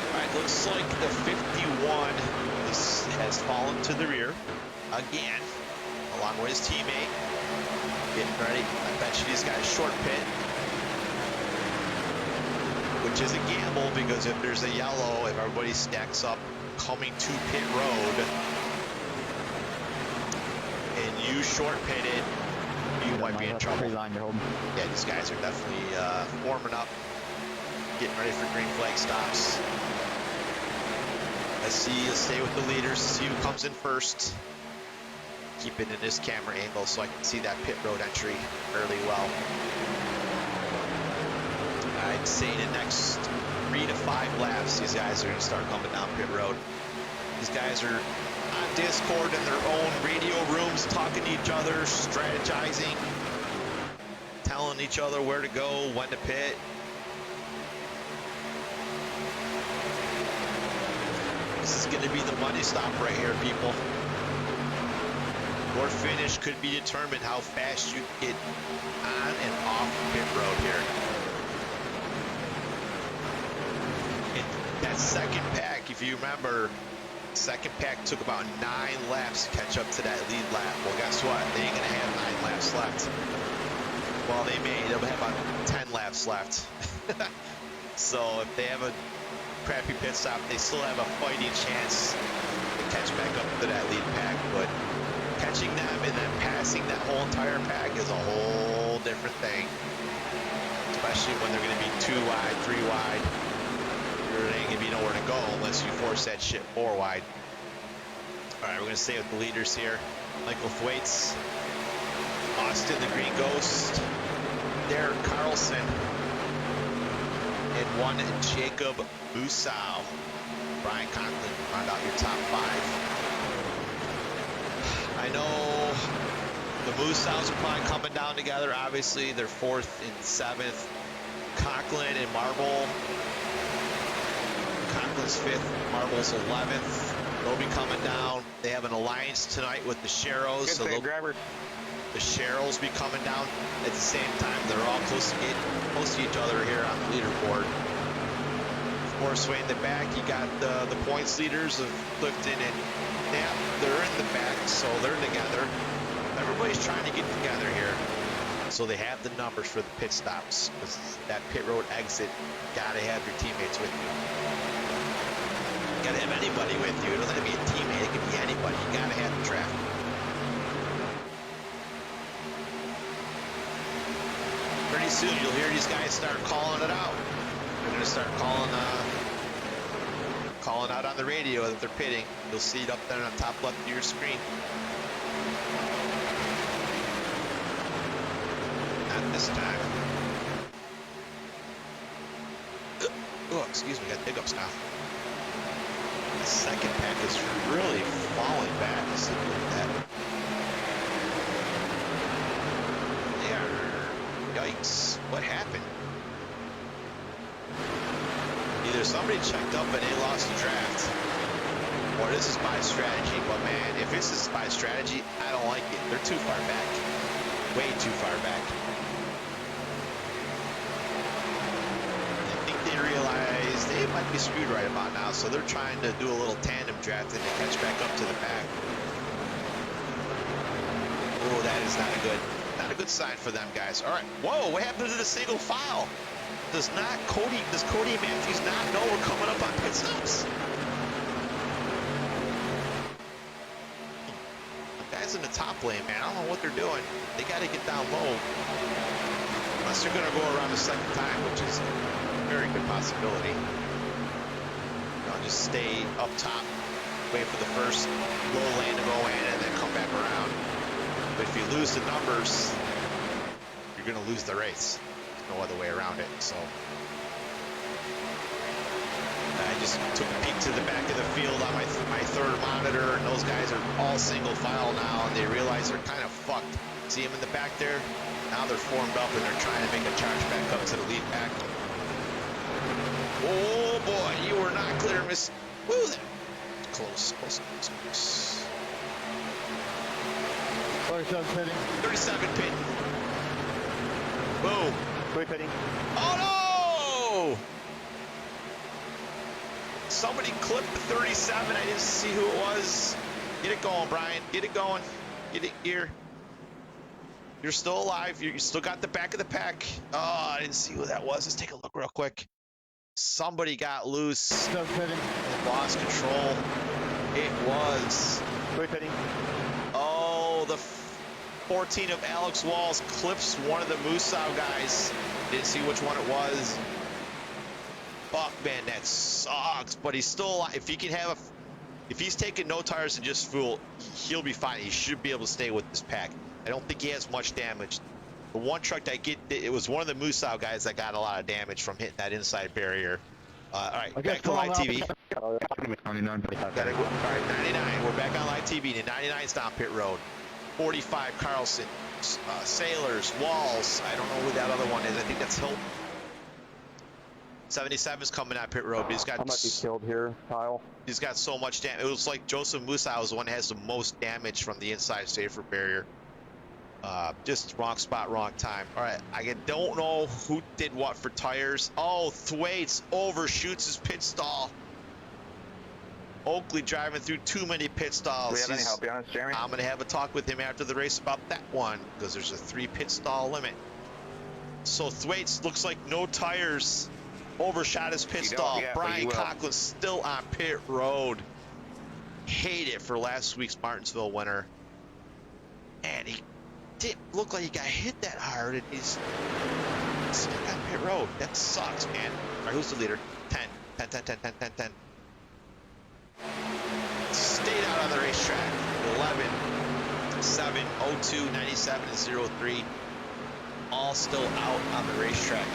Alright, looks like the 51 has fallen to the rear again, along with his teammate. Getting ready. I bet you these guys short pit. Which is a gamble because if there's a yellow, if everybody stacks up coming to pit road and you short pitted, you might be in trouble. Yeah, these guys are definitely warming up, getting ready for green flag stops. Let's stay with the leaders, see who comes in first. Keep it in this camera angle so I can see that pit road entry fairly well. I'd say the next 3 to 5 laps, these guys are going to start coming down pit road. These guys are on Discord in their own radio rooms, talking to each other, strategizing, telling each other where to go, when to pit. This is going to be the money stop right here, people. Your finish could be determined how fast you get on and off pit road here. That second pack, if you remember, second pack took about 9 laps to catch up to that lead lap. Well, guess what? They ain't gonna have 9 laps left. Well, they may. They'll have about 10 laps left. So if they have a crappy pit stop, they still have a fighting chance to catch back up to that lead pack. But catching them and then passing that whole entire pack is a whole different thing. Especially when they're gonna be 2 wide, 3 wide. There ain't gonna be nowhere to go unless you force that shit 4 wide. All right, we're gonna stay with the leaders here. Michael Thwaites, Austin the Green Ghost, Derek Carlson, and 1 Jacob Busau. Brian Conklin, round out your top 5. I know the Busaus are probably coming down together. Obviously, they're 4th and 7th. Conklin and Marble. Conklin's 5th, Marble's 11th. They'll be coming down. They have an alliance tonight with the Sherros. So the Sherros be coming down at the same time. They're all close to each other here on the leaderboard. Of Horseway in the back. You got the points leaders of Clifton and Knapp. They're in the back, so they're together. Everybody's trying to get together here. So they have the numbers for the pit stops. Because that pit road exit, gotta have your teammates with you. Gotta have anybody with you. It doesn't have to be a teammate, it can be anybody. You gotta have the traffic. Pretty soon you'll hear these guys start calling it out. They're gonna start calling out on the radio that they're pitting. You'll see it up there on the top left of your screen. Not this time. Oh, excuse me, got hiccups now. The second pack is really falling back. Let's look at that. Yikes, what happened? Either somebody checked up and they lost the draft, or this is by strategy. But man, if this is by strategy, I don't like it. They're too far back. Way too far back. I think they realize they might be screwed right about now, so they're trying to do a little tandem drafting to catch back up to the back. Oh, that is not a good sign for them, guys. All right. Whoa, what happened to the single file? Does Cody Matthews not know we're coming up on pit stops? The guys in the top lane, man, I don't know what they're doing. They got to get down low. Unless they're going to go around a second time, which is a very good possibility. I'll just stay up top, wait for the first low lane to go in, and then come back around. But if you lose the numbers, you're going to lose the race. There's no other way around it. So I just took a peek to the back of the field on my third monitor, and those guys are all single file now, and they realize they're kind of fucked. See them in the back there? Now they're formed up, and they're trying to make a charge back up to the lead pack. Oh boy, you were not clear, miss. Woo, there. Close. 37 pitting. 37 pit. Boom. 3 pitting. Oh no! Somebody clipped the 37. I didn't see who it was. Get it going, Brian. Get it going. Get it here. You're still alive. You still got the back of the pack. Oh, I didn't see who that was. Let's take a look real quick. Somebody got loose and lost control. It was 3 pitting. Oh, the 14 of Alex Walls clips one of the Musau guys. Didn't see which one it was. Fuck, man, that sucks. But he's still alive. If he can have if he's taking no tires and just fuel, he'll be fine. He should be able to stay with this pack. I don't think he has much damage. The one truck that it was one of the Musau guys that got a lot of damage from hitting that inside barrier. All right, back to live TV. All right, 99. We're back on live TV. The 99's down pit road. 45 Carlson, Sailors, Walls. I don't know who that other one is. I think that's Hilton. 77's coming out pit road. He's got. I might be killed here, Kyle. He's got so much damage. It was like Joseph Musau is the one that has the most damage from the inside safer barrier. Just wrong spot, wrong time. All right, I don't know who did what for tires. Oh, Thwaites overshoots his pit stall. Oakley driving through too many pit stalls. Do we have any help on us, Jeremy? I'm going to have a talk with him after the race about that one, because there's a 3 pit stall limit. So Thwaites looks like no tires. Overshot his pit stall. Brian Coughlin still on pit road. Hate it for last week's Martinsville winner. And he didn't look like he got hit that hard, and he's stuck on pit road. That sucks, man. All right, who's the leader? 10. Stayed out on the racetrack. 11, 7, 02, 97, and 03. All still out on the racetrack.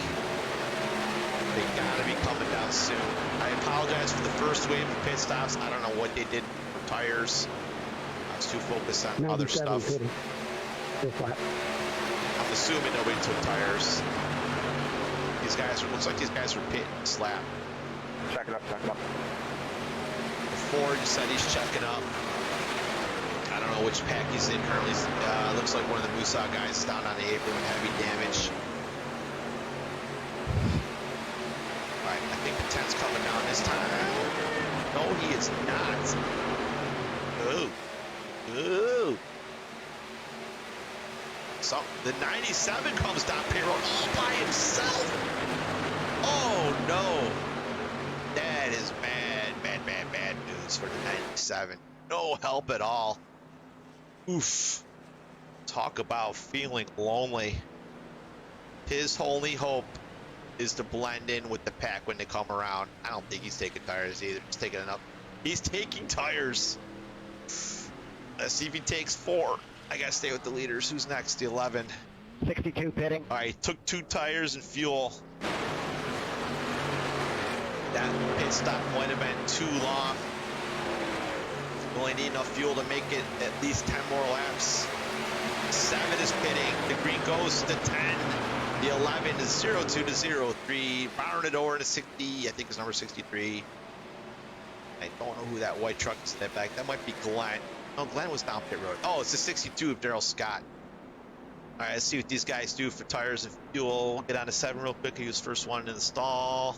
They gotta be coming down soon. I apologize for the first wave of pit stops. I don't know what they did for tires. I was too focused on other stuff. I'm assuming nobody took tires. These guys looks like these guys were pit and slap. Check it up. Ford said he's checking up. I don't know which pack he's in currently. Looks like one of the Musau guys is down on the apron with heavy damage. All right, I think the 10's coming down this time. No, he is not. Ooh. Ooh. So the 97 comes down pit road all by himself. Oh no. That is bad news for the 97. No help at all. Oof. Talk about feeling lonely. His only hope is to blend in with the pack when they come around. I don't think he's taking tires either. He's taking enough. He's taking tires. Let's see if he takes 4. I gotta stay with the leaders. Who's next? The 11. 62 pitting. All right, took 2 tires and fuel. That pit stop might have been too long. We only need enough fuel to make it at least 10 more laps. 7 is pitting. The green goes to 10. The 11 is 02 to 03. Round it over to 60. I think it's number 63. I don't know who that white truck is in that back. That might be Glenn. No, Glenn was down pit road. Oh, it's the 62 of Daryl Scott. All right, let's see what these guys do for tires and fuel. We'll get on to 7 real quick. He was first one in the stall.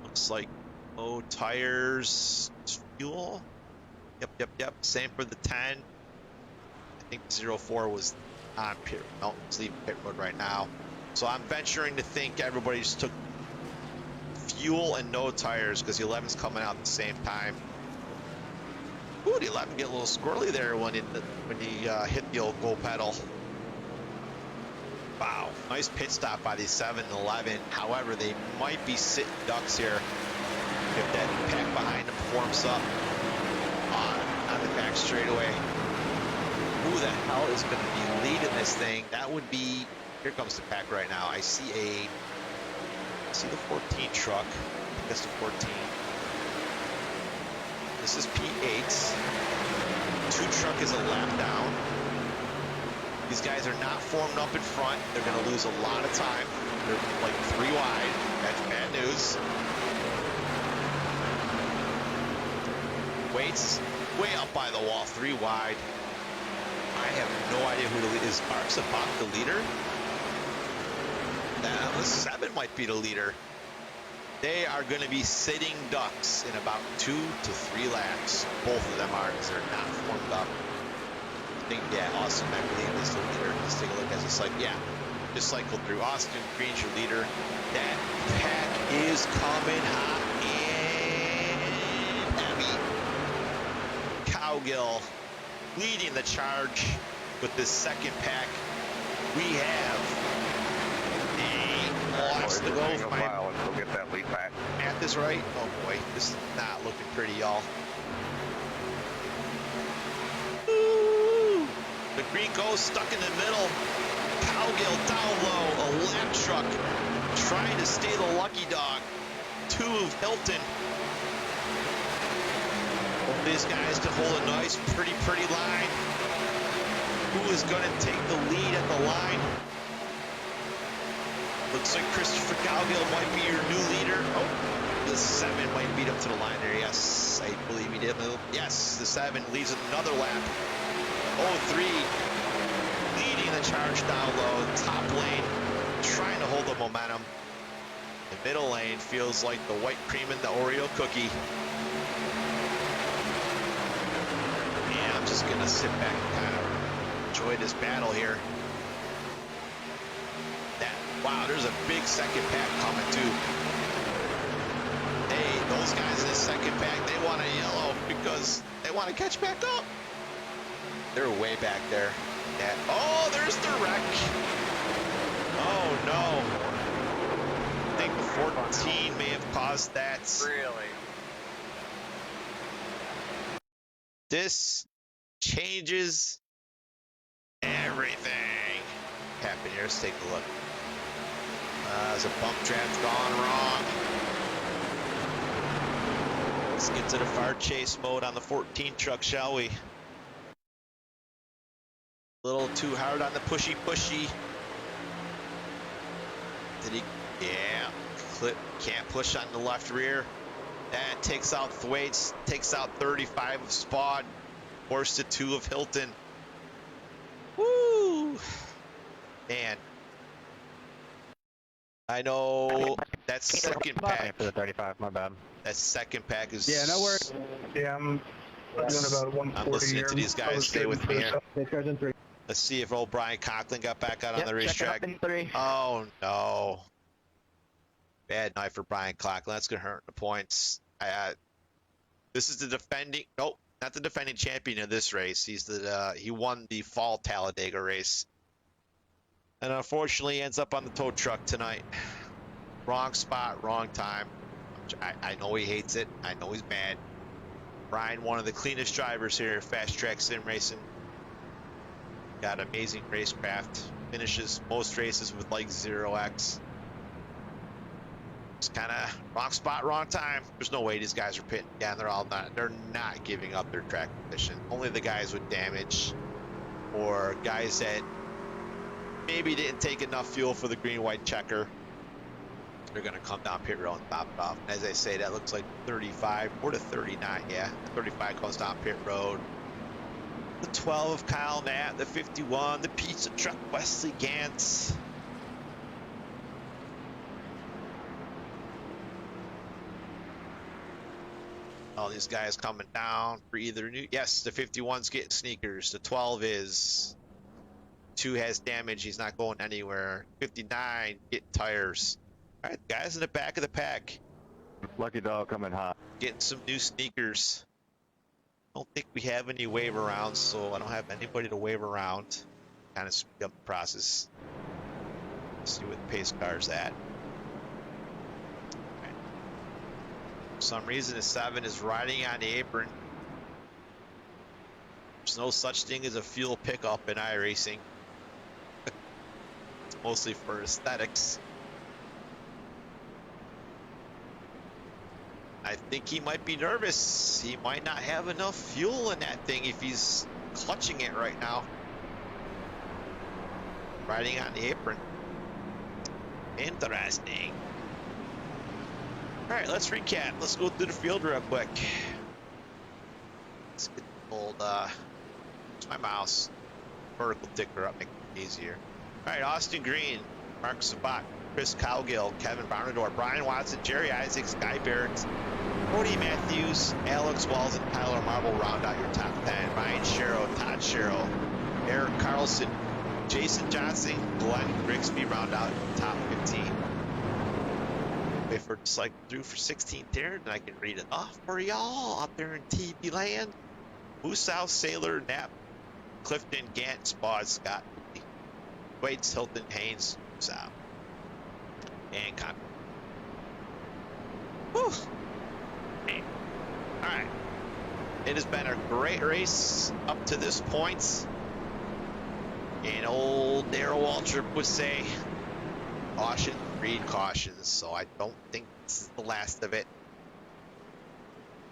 Looks like no tires, fuel. Yep. Same for the 10. I think 04 was on pit. No, it's leaving pit road right now. So I'm venturing to think everybody just took fuel and no tires because the 11's coming out at the same time. Ooh, the 11 get a little squirrely there when he hit the old gold pedal. Wow, nice pit stop by the 7 and 11. However, they might be sitting ducks here if that pack behind them forms up on the back straightaway. Who the hell is going to be leading this thing? That would be, here comes the pack right now. I see the 14 truck. I think that's the 14. This is P8's. 2 truck is a lap down. These guys are not formed up in front. They're going to lose a lot of time. They're like 3 wide. That's bad news. Waits way up by the wall, 3 wide. I have no idea who the leader is. Mark's about the leader. Now the 7 might be the leader. They are going to be sitting ducks in about 2 to 3 laps. Both of them are because they're not formed up. I think, yeah, Austin, I believe, is the leader. Let's take a look as it's like, yeah, just cycled through. Austin Green's your leader. That pack is coming hot and heavy. Cowgill leading the charge with this second pack. We have lots to go. For my let's go get that lead pack. Math is right. Oh boy, this is not looking pretty, y'all. The green goes stuck in the middle. Cowgill down low. A lap truck trying to stay the lucky dog. 2 of Hilton. Hope these guys can hold a nice, pretty line. Who is going to take the lead at the line? Looks like Christopher Cowgill might be your new leader. Oh, the 7 might beat him to the line there. Yes, I believe he did move. Yes, the 7 leads another lap. 03 leading the charge down low. Top lane trying to hold the momentum. The middle lane feels like the white cream in the Oreo cookie. And I'm just going to sit back and kind of enjoy this battle here. Wow, there's a big second pack coming too. Hey, those guys in the second pack, they want a yellow because they want to catch back up. They're way back there. Yeah. Oh, there's the wreck. Oh no. I think 14 may have caused that. Really? This changes everything. Happen here. Let's take a look. There's a bump draft gone wrong. Let's get to the far chase mode on the 14 truck, shall we? A little too hard on the pushy. Did he? Yeah. Clip. Can't push on the left rear. That takes out Thwaites. Takes out 35 of Spaude. Forced to 2 of Hilton. Woo! Man. I know that second pack. For the 35, my bad. That second pack is. Yeah, no worries. Yeah, I'm doing about 140 I'm listening here. to these I guys. was Stay saving with for me the here. sub- This guy's in 3. Let's see if old Brian Conklin got back out on the Yep, check it racetrack. up in 3. Oh no. Bad night for Brian Conklin. That's gonna hurt the points. This is the defending. Nope, not the defending champion of this race. He won the fall Talladega race, and unfortunately ends up on the tow truck tonight. Wrong spot, wrong time. I know he hates it. I know he's mad. Brian, one of the cleanest drivers here at FastTrack Sim Racing. Got amazing racecraft. Finishes most races with like 0x. It's kind of wrong spot, wrong time. There's no way these guys are pitting. Yeah, they're not giving up their track position. Only the guys with damage or guys that maybe didn't take enough fuel for the green-white checker. They're going to come down pit road and pop it off. And as I say, that looks like 35 or to 39. Yeah, the 35 goes down pit road. The 12 of Kyle Nat, the 51, the pizza truck Wesley Gantz. All these guys coming down for either new. Yes, the 51's getting sneakers. The 12 is. 2 has damage. He's not going anywhere. 59 getting tires. All right, guys in the back of the pack. Lucky dog coming hot. Getting some new sneakers. Don't think we have any wave arounds, so I don't have anybody to wave around. Kind of speed up the process. See what the pace car's at. Okay. For some reason, the 7 is riding on the apron. There's no such thing as a fuel pickup in iRacing. It's mostly for aesthetics. I think he might be nervous. He might not have enough fuel in that thing if he's clutching it right now. Riding on the apron. Interesting. All right, let's recap. Let's go through the field real quick. Let's get the old, where's my mouse? Vertical ticker up, make it easier. All right, Austin Green, Mark Sabat, Chris Cowgill, Kevin Barnador, Brian Watson, Jerry Isaacs, Guy Barrett, Cody Matthews, Alex Walls, and Tyler Marble round out your top 10. Ryan Sherrill, Todd Sherrill, Eric Carlson, Jason Johnson, Glenn Grigsby round out your top 15. If we're just like through for 16th there, then I can read it off for y'all out there in TV land. Moose Sailor, Knapp, Clifton, Gant, Spud, Scott, Waits, Hilton, Haynes, South, and Con. Whew. Man. All right. It has been a great race up to this point. And old Darrell Waltrip would say, caution, breed cautions. So I don't think this is the last of it.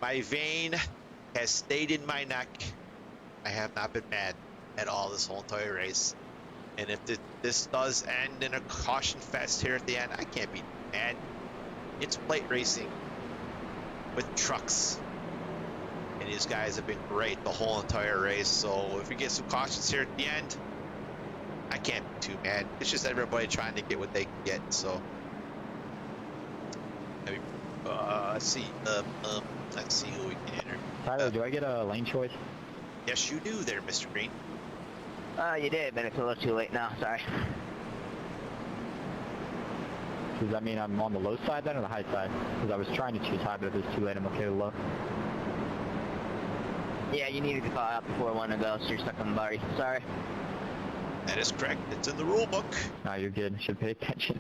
My vein has stayed in my neck. I have not been mad at all this whole entire race. And if this does end in a caution fest here at the end, I can't be mad. It's plate racing with trucks. And these guys have been great the whole entire race. So if we get some cautions here at the end, I can't be too mad. It's just everybody trying to get what they can get. So maybe, let's see. Let's see who we can enter. Tyler, do I get a lane choice? Yes, you do there, Mr. Green. You did, but it's a little too late now. Sorry. Does that mean I'm on the low side then or the high side? Because I was trying to choose high, but if it's too late, I'm okay with low. Yeah, you needed to call out before 1 to go, so you're stuck on the body. Sorry. That is correct. It's in the rule book. No, you're good. Should pay attention.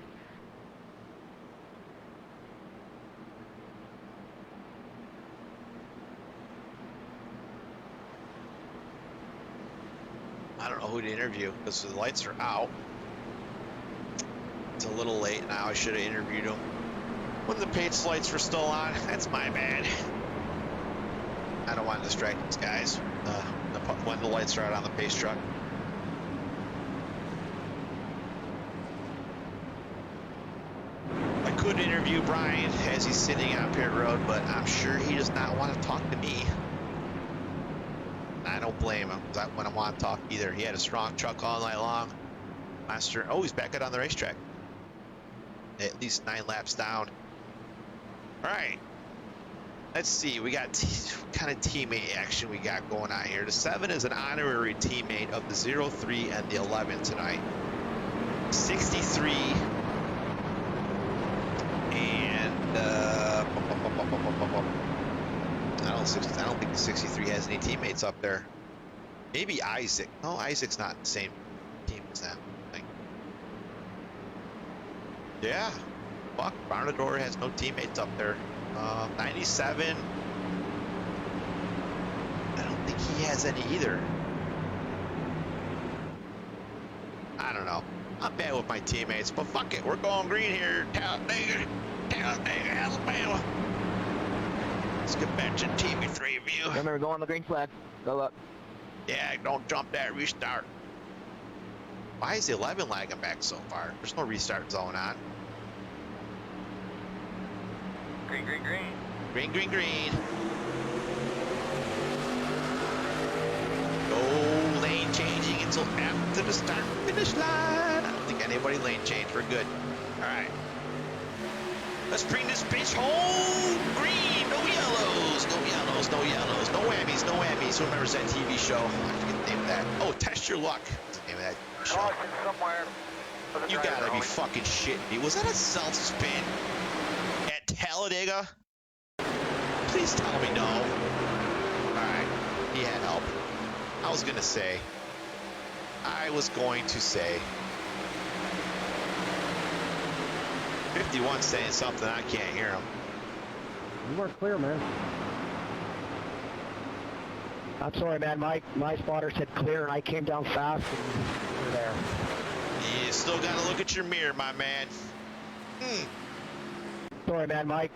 I don't know who to interview because the lights are out. It's a little late now. I should have interviewed him when the pace lights were still on. That's my bad. I don't want to distract these guys when the lights are out on the pace truck. I could interview Brian as he's sitting on pit road, but I'm sure he does not want to talk to me. I don't blame him. I wouldn't want to talk either. He had a strong truck all night long. Master, oh, he's back out on the racetrack. at least 9 laps down. All right. Let's see. We got what kind of teammate action we got going on here. The 7 is an honorary teammate of the 03 and the 11 tonight. 63 and I don't think the 63 has any teammates up there. Maybe Isaac. No, Isaac's not in the same team as that thing. Yeah. Fuck, Barnador has no teammates up there. 97. I don't think he has any either. I don't know. I'm bad with my teammates, but fuck it. We're going green here. Talladega, Alabama. Let's get back to TV3 view. Remember, go on the green flag. Go up. Yeah, don't jump that restart. Why is the 11 lagging back so far? There's no restart zone on. Green, green, green. Green, green, green. No lane changing until after the start finish line. I don't think anybody lane changed. We're good. All right. Let's bring this bitch home. Green, no yellows, no yellows, no yellows, no whammies, no whammies. Who remembers that TV show? I forget the name of that. Oh, Test Your Luck. What's the name of that show? Caution somewhere. You gotta be fucking shitting me. Was that a self-spin at Talladega? Please tell me no. Alright, he had help. I was going to say. 51 saying something, I can't hear him. You weren't clear, man. I'm sorry, man. My spotter said clear, and I came down fast, and you're there. You still got to look at your mirror, my man. Sorry, man. My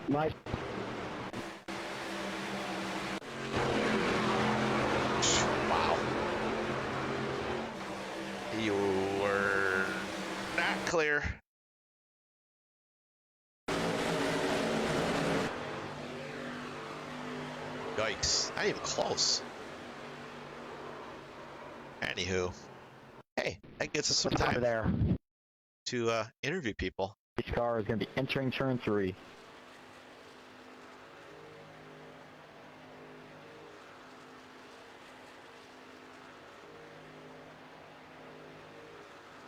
Wow. You were not clear. Yikes. Not even close. Anywho. Hey, that gets us some time there. to interview people. Each car is going to be entering turn 3.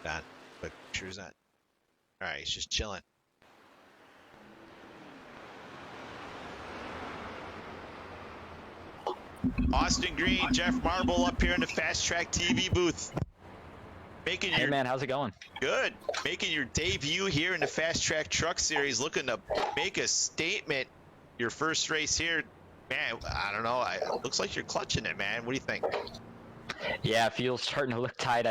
Done. Quick pictures on. Alright, he's just chilling. Austin Green, Jeff Marble up here in the FastTrack TV booth. Making Hey your man, how's it going? good. Making your debut here in the FastTrack Truck Series, looking to make a statement. Your first race here, man. I don't know. It looks like you're clutching it, man. What do you think? Yeah, fuel's starting to look tight.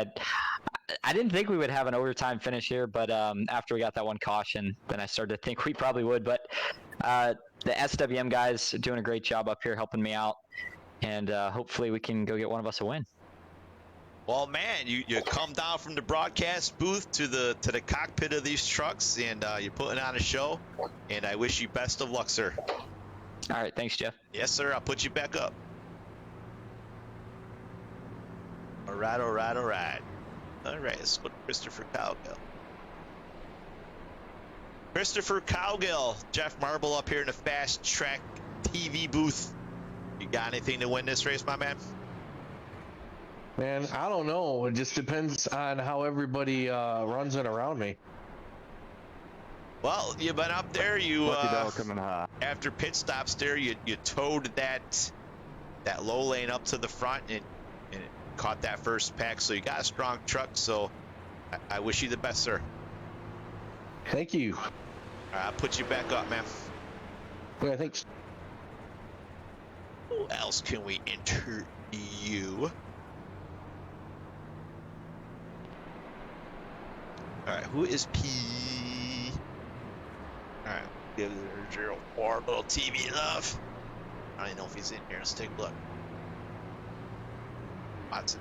I didn't think we would have an overtime finish here, but after we got that one caution, then I started to think we probably would. But the SWM guys are doing a great job up here helping me out, and hopefully we can go get one of us a win. Well, man, you come down from the broadcast booth to the cockpit of these trucks, and you're putting on a show. And I wish you best of luck, sir. All right, thanks, Jeff. Yes, sir. I'll put you back up. All right, all right, all right. All right, let's go to Christopher Cowgill. Christopher Cowgill, Jeff Marble up here in the FastTrack TV booth. You got anything to win this race, my man? Man, I don't know. It just depends on how everybody runs it around me. Well, you've been up there. You coming high. after pit stops there, you towed that low lane up to the front and caught that first pack. So you got a strong truck. So I wish you the best, sir. Thank you. All right, I'll put you back up, man. Yeah, thanks. Who else can we interview? All right, who is P? All right, give the 04 little TV love. I don't even know if he's in here. Let's take a look. Matson.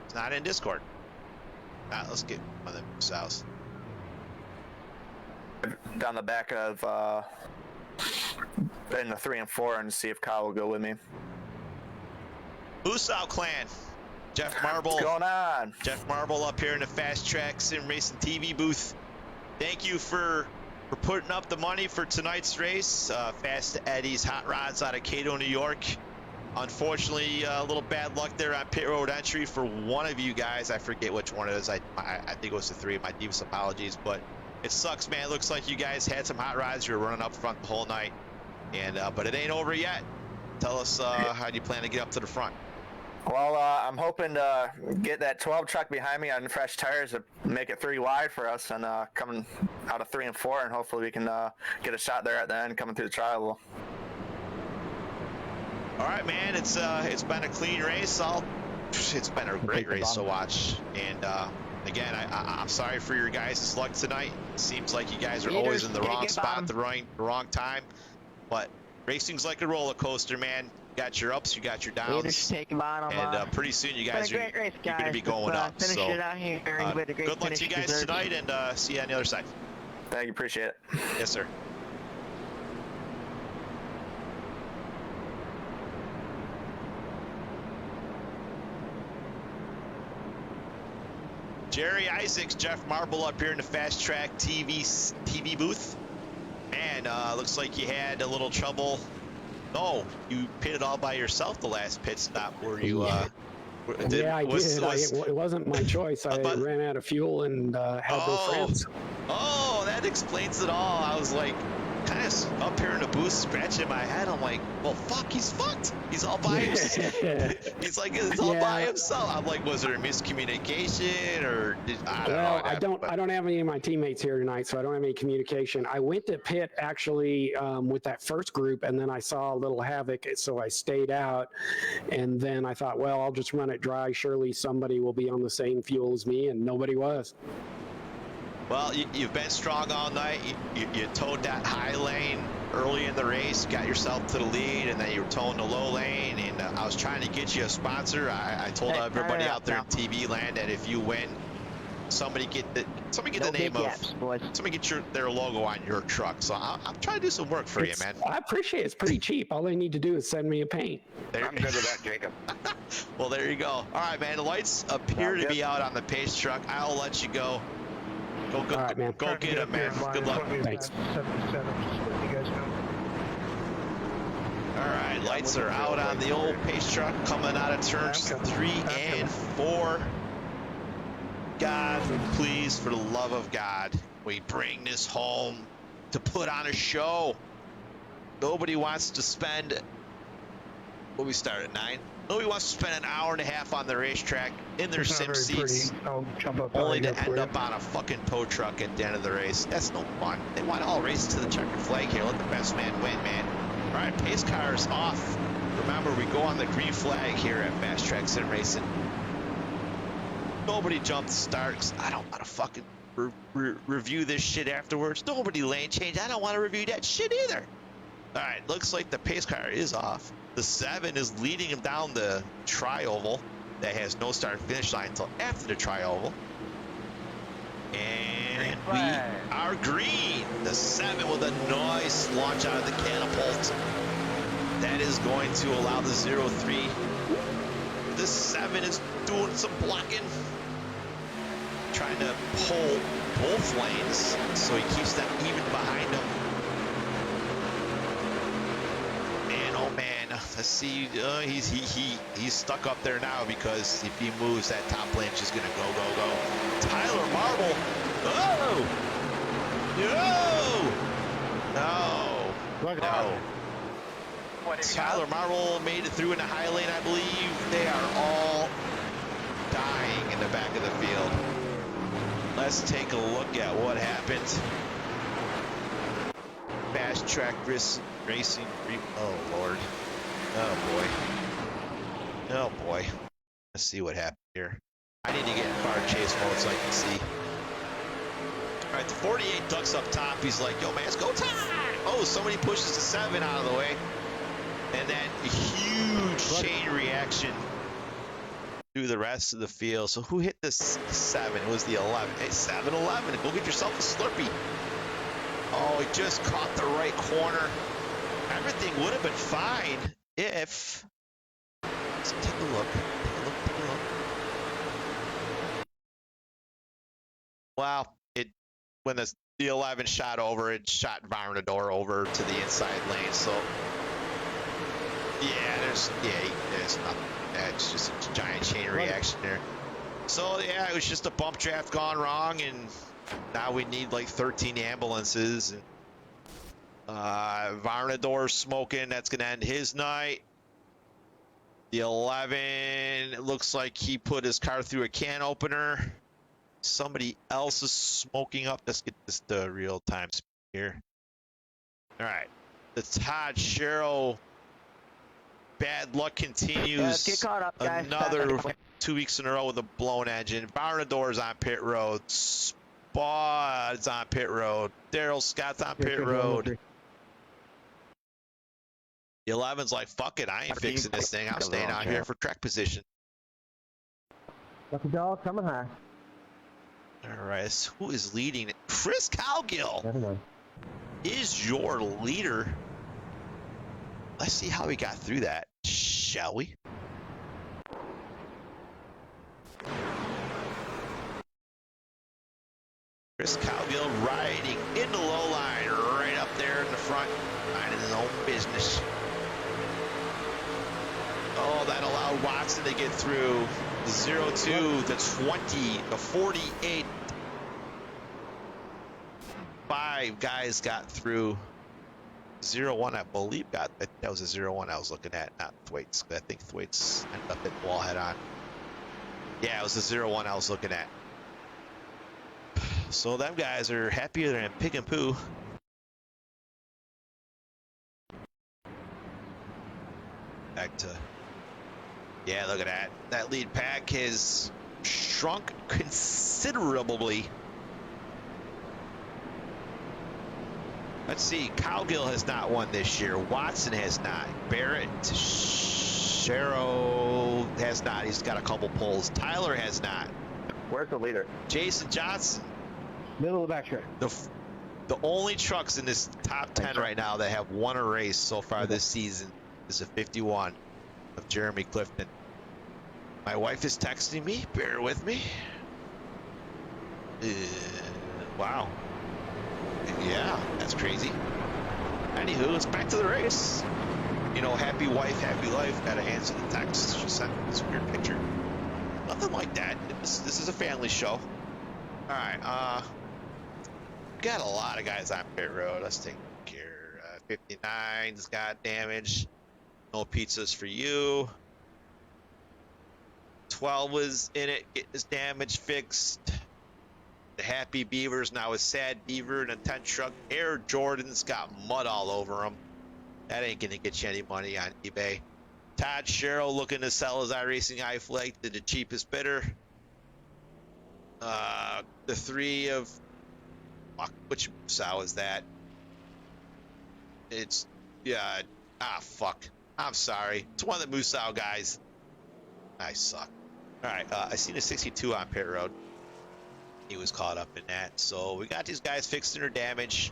It's not in Discord. All right, let's get one of them south. Down the back of in the 3 and 4 and see if Kyle will go with me. Busau clan. Jeff Marble. What's going on? Jeff Marble up here in the Fast Track Sim Racing TV booth. Thank you for putting up the money for tonight's race. Fast Eddie's Hot Rods out of Cato, New York. Unfortunately, a little bad luck there on pit road entry for one of you guys. I forget which one it is. I think it was the three. My deepest apologies, but it sucks, man. It looks like you guys had some hot rods. You were running up front the whole night, and but it ain't over yet. Tell us how do you plan to get up to the front? Well, I'm hoping to get that 12 truck behind me on fresh tires to make it 3 wide for us, and coming out of 3 and 4, and hopefully we can get a shot there at the end coming through the trial. All right, man. It's been a clean race. It's been a great race to watch. And again, I'm sorry for your guys' luck tonight. It seems like you guys are always in the wrong spot at the wrong time. But racing's like a roller coaster, man. You got your ups, you got your downs, and pretty soon you guys are going to be going up. So good luck to you guys tonight, and see you on the other side. Thank you. Appreciate it. Yes, sir. Jerry Isaacs, Jeff Marble up here in the Fast Track TV booth. Man, looks like you had a little trouble. No, you pitted all by yourself the last pit stop. Were you? Yeah, I did. It wasn't my choice. I ran out of fuel and had no friends. Oh, that explains it all. I was like, kind of up here in the booth, scratching my head. I'm like, well, fuck, he's fucked. He's all by himself. He's like, it's all by himself. I'm like, was there a miscommunication, or I don't know. I don't have any of my teammates here tonight, so I don't have any communication. I went to pit actually with that first group, and then I saw a little havoc, so I stayed out. And then I thought, well, I'll just run it dry. Surely somebody will be on the same fuel as me, and nobody was. Well, you've been strong all night. You towed that high lane early in the race, got yourself to the lead, and then you were towing the low lane. And I was trying to get you a sponsor. I told everybody out there in TV land that if you win, somebody get their logo on your truck. So I'm trying to do some work for you, man. I appreciate it. It's pretty cheap. All they need to do is send me a paint. I'm good with that, Jacob. Well, there you go. All right, man. The lights appear to be out on the pace truck. I'll let you go. Go, all right, man. Go get him, man. Good luck. Thanks. All right, lights are out on the old pace truck coming out of turns 3 and 4. God, please, for the love of God, we bring this home to put on a show. Nobody wants to spend, we start at 9. Nobody wants to spend an hour and a half on the racetrack in their sim seats, only to end up on a fucking tow truck at the end of the race. That's no fun. They want all races to the checkered flag here. Let the best man win, man. All right, pace car is off. Remember, we go on the green flag here at Fast Track Sim Racing. Nobody jump the start, 'cause I don't want to fucking review this shit afterwards. Nobody lane change. I don't want to review that shit either. All right, looks like the pace car is off. The 7 is leading him down the tri-oval that has no start finish line until after the tri-oval. And we are green. The 7 with a nice launch out of the catapult. That is going to allow the 0-3. This 7 is doing some blocking. Trying to pull both lanes so he keeps them even behind him. Oh man, let's see. He's stuck up there now, because if he moves, that top lane is just gonna go. Tyler Marble. Oh no. Tyler Marble made it through in the high lane, I believe. They are all dying in the back of the field. Let's take a look at what happened. Fast Track Racing. Oh Lord. Oh boy. Let's see what happened here. I need to get in car chase mode so I can see. All right, the 48 ducks up top. He's like, yo man, it's go time. Oh, somebody pushes the 7 out of the way. And then a huge chain reaction through the rest of the field. So who hit this 7? It was the 11. Hey, 7-11. Go get yourself a Slurpee. Oh, he just caught the right corner. Everything would have been fine if... Let's take a look. Well, when the 11 shot over, it shot Varnador over to the inside lane. So yeah, there's nothing. It's just a giant chain reaction there. So yeah, it was just a bump draft gone wrong, and now we need like 13 ambulances. And Varnador smoking. That's gonna end his night. The 11, it looks like he put his car through a can opener. Somebody else is smoking up. Let's get this to real time speed here. All right, the Todd Sherrill bad luck continues. Get caught up, guys. Another 2 weeks in a row with a blown engine. Varnador's on pit road. Spud's on pit road. Daryl Scott's on pit road. The 11's like, fuck it, I ain't fixing this thing. I'm staying out here for track position. Lucky dog coming high. All right, so who is leading it? Chris Cowgill is your leader. Let's see how we got through that, shall we? Chris Cowgill riding in the low line, right up there in the front, minding his own business. Oh, that allowed Watson to get through. 0-2, the 20, the 48. 5 guys got through. 0-1, I believe, that was a 0-1 I was looking at, not Thwaites. I think Thwaites ended up at wall head on. Yeah, it was a 0-1 I was looking at. So them guys are happier than pig and poo. Back to, yeah, look at that. That lead pack has shrunk considerably. Let's see, Cowgill has not won this year. Watson has not. Barrett, Sherrill has not. He's got a couple poles. Tyler has not. Where's the leader? Jason Johnson. Middle of the backtrack. The only trucks in this top 10 right now that have won a race so far this season is a 51 of Jeremy Clifton. My wife is texting me. Bear with me. Wow. Yeah, that's crazy. Anywho, let's back to the race. You know, happy wife, happy life. Gotta answer the text. She sent this weird picture. Nothing like that. This is a family show. All right. Got a lot of guys on pit road. Let's take care. 59's got damage. No pizzas for you. 12 was in it, getting his damage fixed. The Happy Beaver's now a Sad Beaver in a 10 truck. Air Jordan's got mud all over him. That ain't gonna get you any money on eBay. Todd Sherrill looking to sell his iRacing iFlag to the cheapest bidder. The 3 of, which sow is that? It's, yeah, fuck. I'm sorry. It's one of the Moose guys. I suck. All right, I seen a 62 on pit road. He was caught up in that. So we got these guys fixing their damage.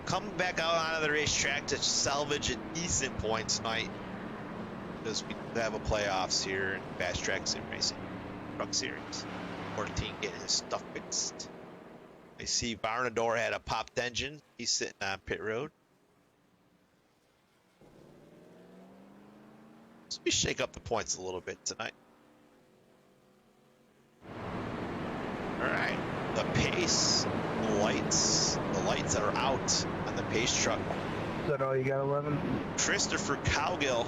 Coming back out onto the racetrack to salvage a decent points night. Because we have a playoffs here in FastTrack Sim Racing Truck Series. 14 getting his stuff fixed. I see Varnador had a popped engine. He's sitting on pit road. Let's me shake up the points a little bit tonight. All right, the pace lights. The lights are out on the pace truck. Is that all you got, 11? Christopher Cowgill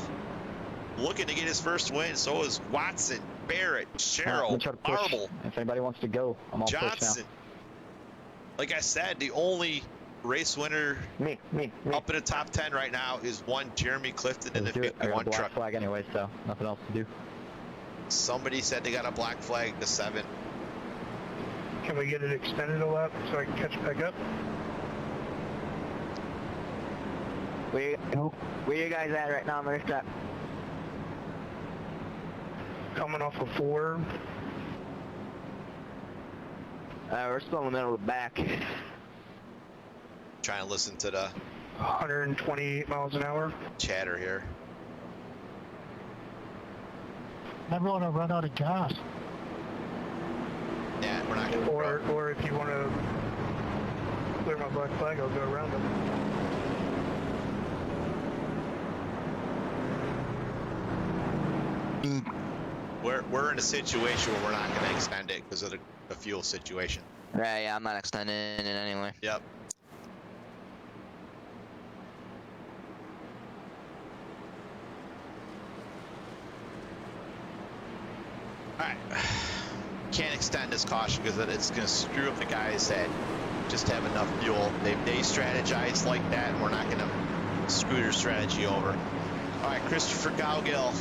looking to get his first win. So is Watson, Barrett, Sherrill, Marble, if anybody wants to go, I'm all Johnson. Like I said, the only race winner Me. up in the top 10 right now is one Jeremy Clifton in the 51 black truck. flag anyway, so nothing else to do. Somebody said they got a black flag to 7. Can we get it extended a lap so I can catch back up? Where you guys at right now, Mr. Strap? Coming off of 4. We're still in the middle of the back. Trying to listen to the 128 miles an hour. chatter here. Never want to run out of gas. Yeah, We're not gonna. Or if you want to clear my black flag, I'll go around them. We're in a situation where we're not going to extend it because of the fuel situation. Right, yeah, I'm not extending it anyway. Yep. Alright. Can't extend this caution because it's going to screw up the guys that just have enough fuel. They strategize like that, and we're not going to screw their strategy over. Alright, Christopher Gaugill.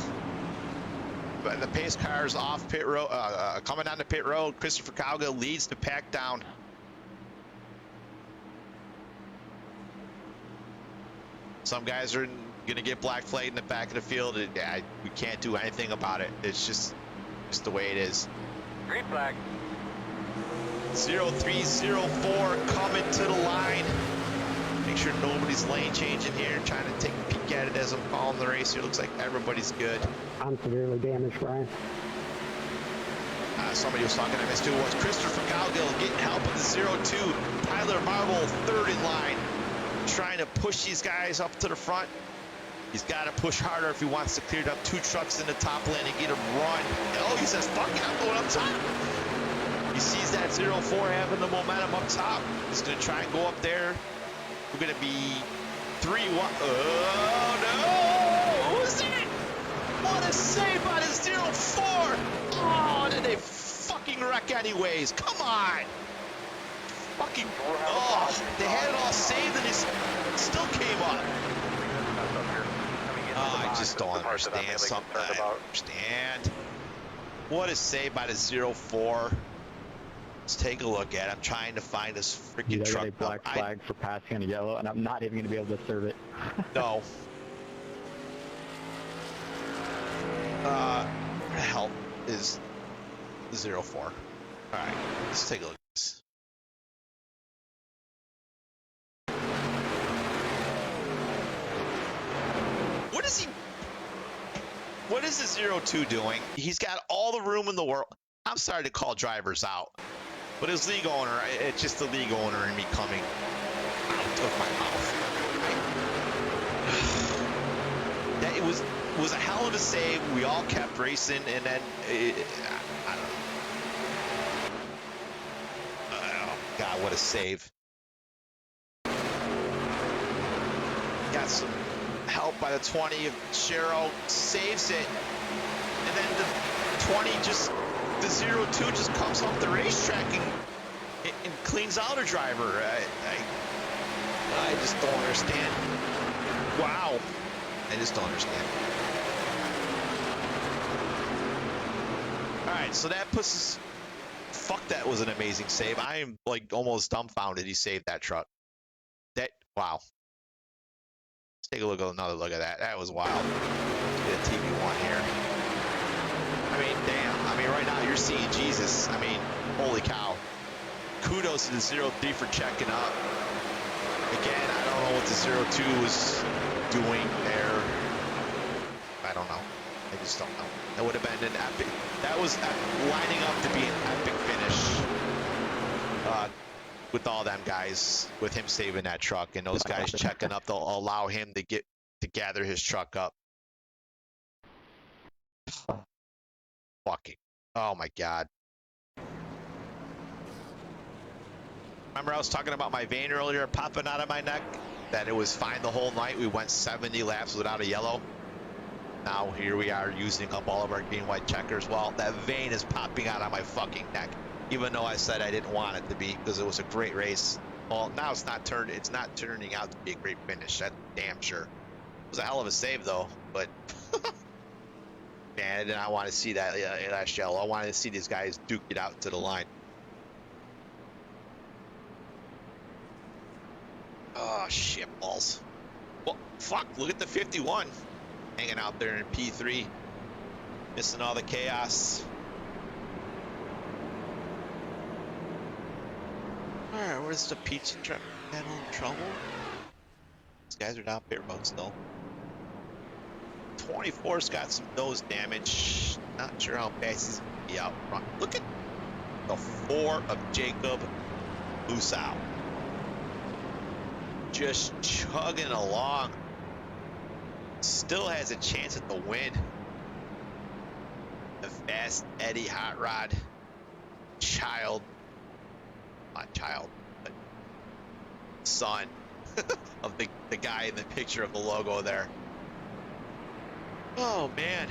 The pace car's off pit road, coming down the pit road. Christopher Cowgill leads the pack down. Some guys are gonna get black flagged in the back of the field. We can't do anything about it. It's just the way it is. Green flag. 0304 coming to the line. Make sure nobody's lane changing here. Trying to take a peek at it as I'm calling the race here. Looks like everybody's good. I'm severely damaged, Brian. Somebody was talking, I missed who it was. Christopher Galgill getting help with the 02. Tyler Marble third in line. Trying to push these guys up to the front. He's got to push harder if he wants to clear up 2 trucks in the top lane and get a run. Oh, he says, fuck it, I'm going up top. He sees that 04 having the momentum up top. He's going to try and go up there. We're going to be 3-1. Oh, no! Who's in it? What a save by the 04! Oh, and then they fucking wreck anyways. Come on! Fucking... Oh, they had it all saved and it still came up. Oh, I just don't understand something. I don't understand. What a save by the 04. Let's take a look at it. I'm trying to find this freaking truck. I got a black flag for passing on a yellow, and I'm not even going to be able to serve it. No. Where the hell is the 04? All right, let's take a look at this. What is the 02 doing? He's got all the room in the world. I'm sorry to call drivers out, but as league owner, it's just the league owner and me coming out of my mouth. That it was a hell of a save. We all kept racing, and then I don't know. Oh God, what a save! Got some help by the 20 of Shero, saves it, and then the 20 just. The 02 just comes off the racetrack and cleans out a driver. I just don't understand. Wow. I just don't understand. All right, so that puts us... Fuck, that was an amazing save. I am like almost dumbfounded he saved that truck. Wow. Let's take a look at another look at that. That was wild. Let's get a TV1 here. I mean, damn. I mean, right now you're seeing Jesus. I mean, holy cow. Kudos to the 03 for checking up. Again, I don't know what the 02 was doing there. I don't know. I just don't know. That would have been an epic. That was lining up to be an epic finish with all them guys, with him saving that truck and those guys checking up. They'll allow him to gather his truck up. Fucking. Oh my God. Remember I was talking about my vein earlier popping out of my neck? That it was fine the whole night. We went 70 laps without a yellow. Now here we are using up all of our green white checkers. Well, that vein is popping out of my fucking neck. Even though I said I didn't want it to be because it was a great race. Well, now it's not turning out to be a great finish. That's damn sure. It was a hell of a save though, but man, I did not want to see that last yellow. I wanted to see these guys duke it out to the line. Oh, shit balls. Well, fuck, look at the 51 hanging out there in P3. Missing all the chaos. Alright, where's the pizza truck? Having trouble? These guys are down pit road still. 24's got some nose damage. Not sure how fast he's gonna be out front. Look at the 4 of Jacob Musau. Just chugging along. Still has a chance at the win. The Fast Eddie Hot Rod child, not child, but son of the guy in the picture of the logo there. Oh man.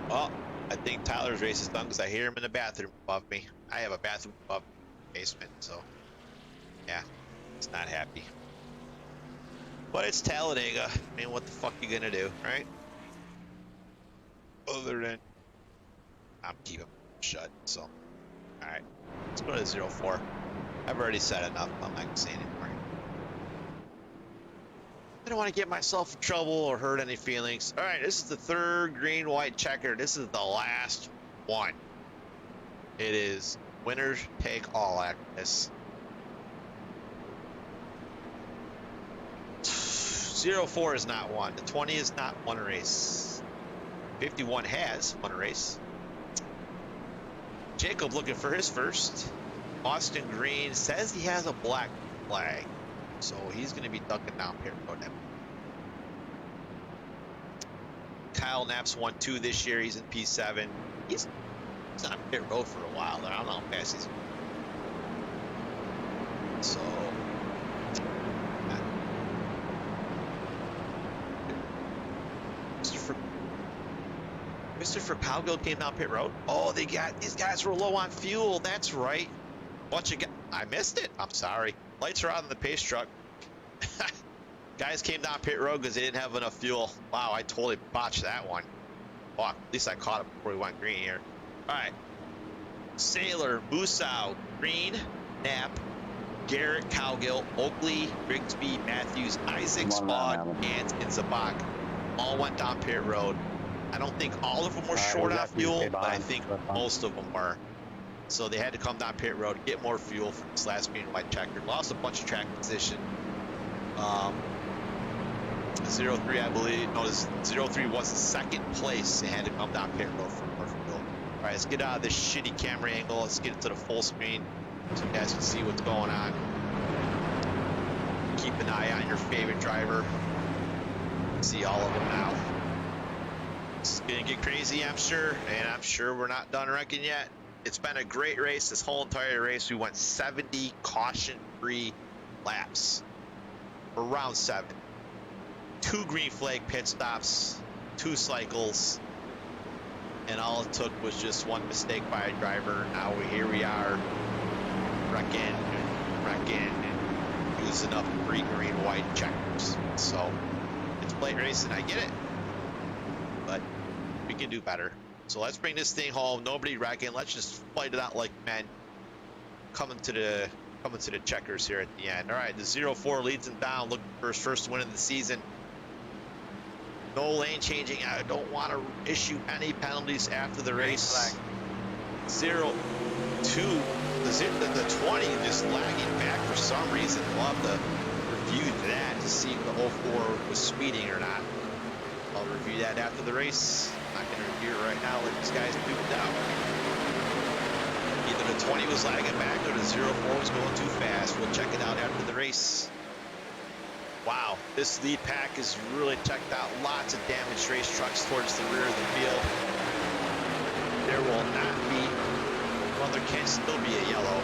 Well, I think Tyler's race is done because I hear him in the bathroom above me. I have a bathroom above the basement, so yeah, he's not happy. But it's Talladega. I mean, what the fuck you gonna do, right? Other than I'm keeping shut, so alright. Let's go to 0-4. I've already said enough. I'm not gonna say anymore. I don't want to get myself in trouble or hurt any feelings. Alright, this is the third green white checker. This is the last one. It is winners take all after this. 0-4 is not won. The 20 is not won a race. 51 has won a race. Jacob looking for his first. Austin Green says he has a black flag, so he's going to be ducking down pit road. Kyle Knapp's won 2 this year. He's in P7. He's on pit road for a while. I don't know how fast he's. So. Christopher Cowgill came down pit road. Oh, these guys were low on fuel. That's right. I missed it. I'm sorry. Lights are on the pace truck. Guys came down pit road because they didn't have enough fuel. Wow, I totally botched that one. Oh, at least I caught it before we went green here. All right. Sailor, Musau, Green, Knapp, Garrett, Cowgill, Oakley, Grigsby, Matthews, Isaac, Spaulding, and Zabak all went down pit road. I don't think all of them were short on fuel, but I think most of them were. So they had to come down pit road to get more fuel for this last green white checker. Lost a bunch of track position. 03, I believe. No, 03 was the second place. They had to come down pit road for more fuel. All right, let's get out of this shitty camera angle. Let's get into the full screen so you guys can see what's going on. Keep an eye on your favorite driver. See all of them now. It's gonna get crazy, I'm sure, and I'm sure we're not done wrecking yet. It's been a great race. This whole entire race, we went 70 caution-free laps for round 7. 2 green flag pit stops, 2 cycles, and all it took was just one mistake by a driver. Now here we are, wrecking, and using up 3 green white checkers. So it's plate racing, I get it, but we can do better. So let's bring this thing home. Nobody wrecking. Let's just fight it out like men. Coming to the checkers here at the end. All right, the 0-4 leads him down, looking for his first win of the season. No lane changing. I don't want to issue any penalties after the race. 0-2. The 20 just lagging back for some reason. We'll have to review that to see if the 04 was speeding or not. I'll review that after the race. I'm not going to review it right now. Let these guys duke it out. Either the 20 was lagging back or the 04 was going too fast. We'll check it out after the race. Wow, this lead pack is really checked out. Lots of damaged race trucks towards the rear of the field. There will not be, well, there can still be a yellow.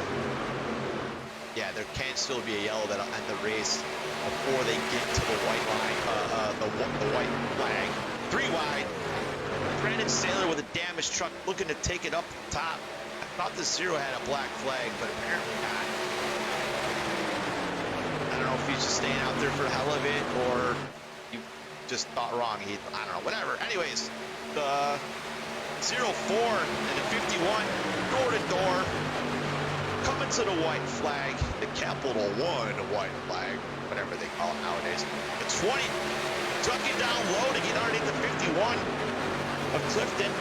Yeah, there can still be a yellow that'll end the race before they get to the white line, the white flag. 3 wide. Brandon Sailor with a damaged truck looking to take it up top. I thought the 0 had a black flag, but apparently not. I don't know if he's just staying out there for the hell of it, or you just thought wrong. I don't know, whatever. Anyways, the 0-4 and the 51, door to door, coming to the white flag, the capital 1 white flag, whatever they call it nowadays. The 20, ducking down low to get underneath the 51 of Clifton.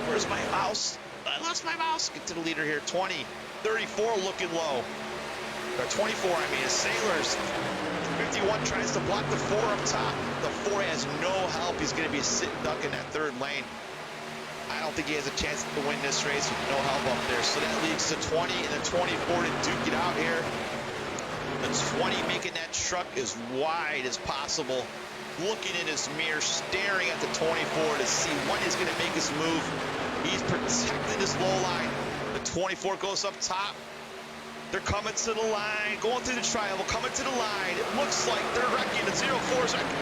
Where's my mouse? I lost my mouse. Get to the leader here. 20, 34 looking low. Or 24, I mean, Sailors 51 tries to block the 4 up top. The 4 has no help. He's going to be a sit duck in that third lane. I don't think he has a chance to win this race with no help up there. So that leaves the 20 and the 24 to duke it out here. The 20 making that truck as wide as possible. Looking in his mirror, staring at the 24 to see when he's going to make his move. He's protecting his low line. The 24 goes up top. They're coming to the line, going through the triangle, coming to the line. It looks like they're wrecking. The 04's wrecking.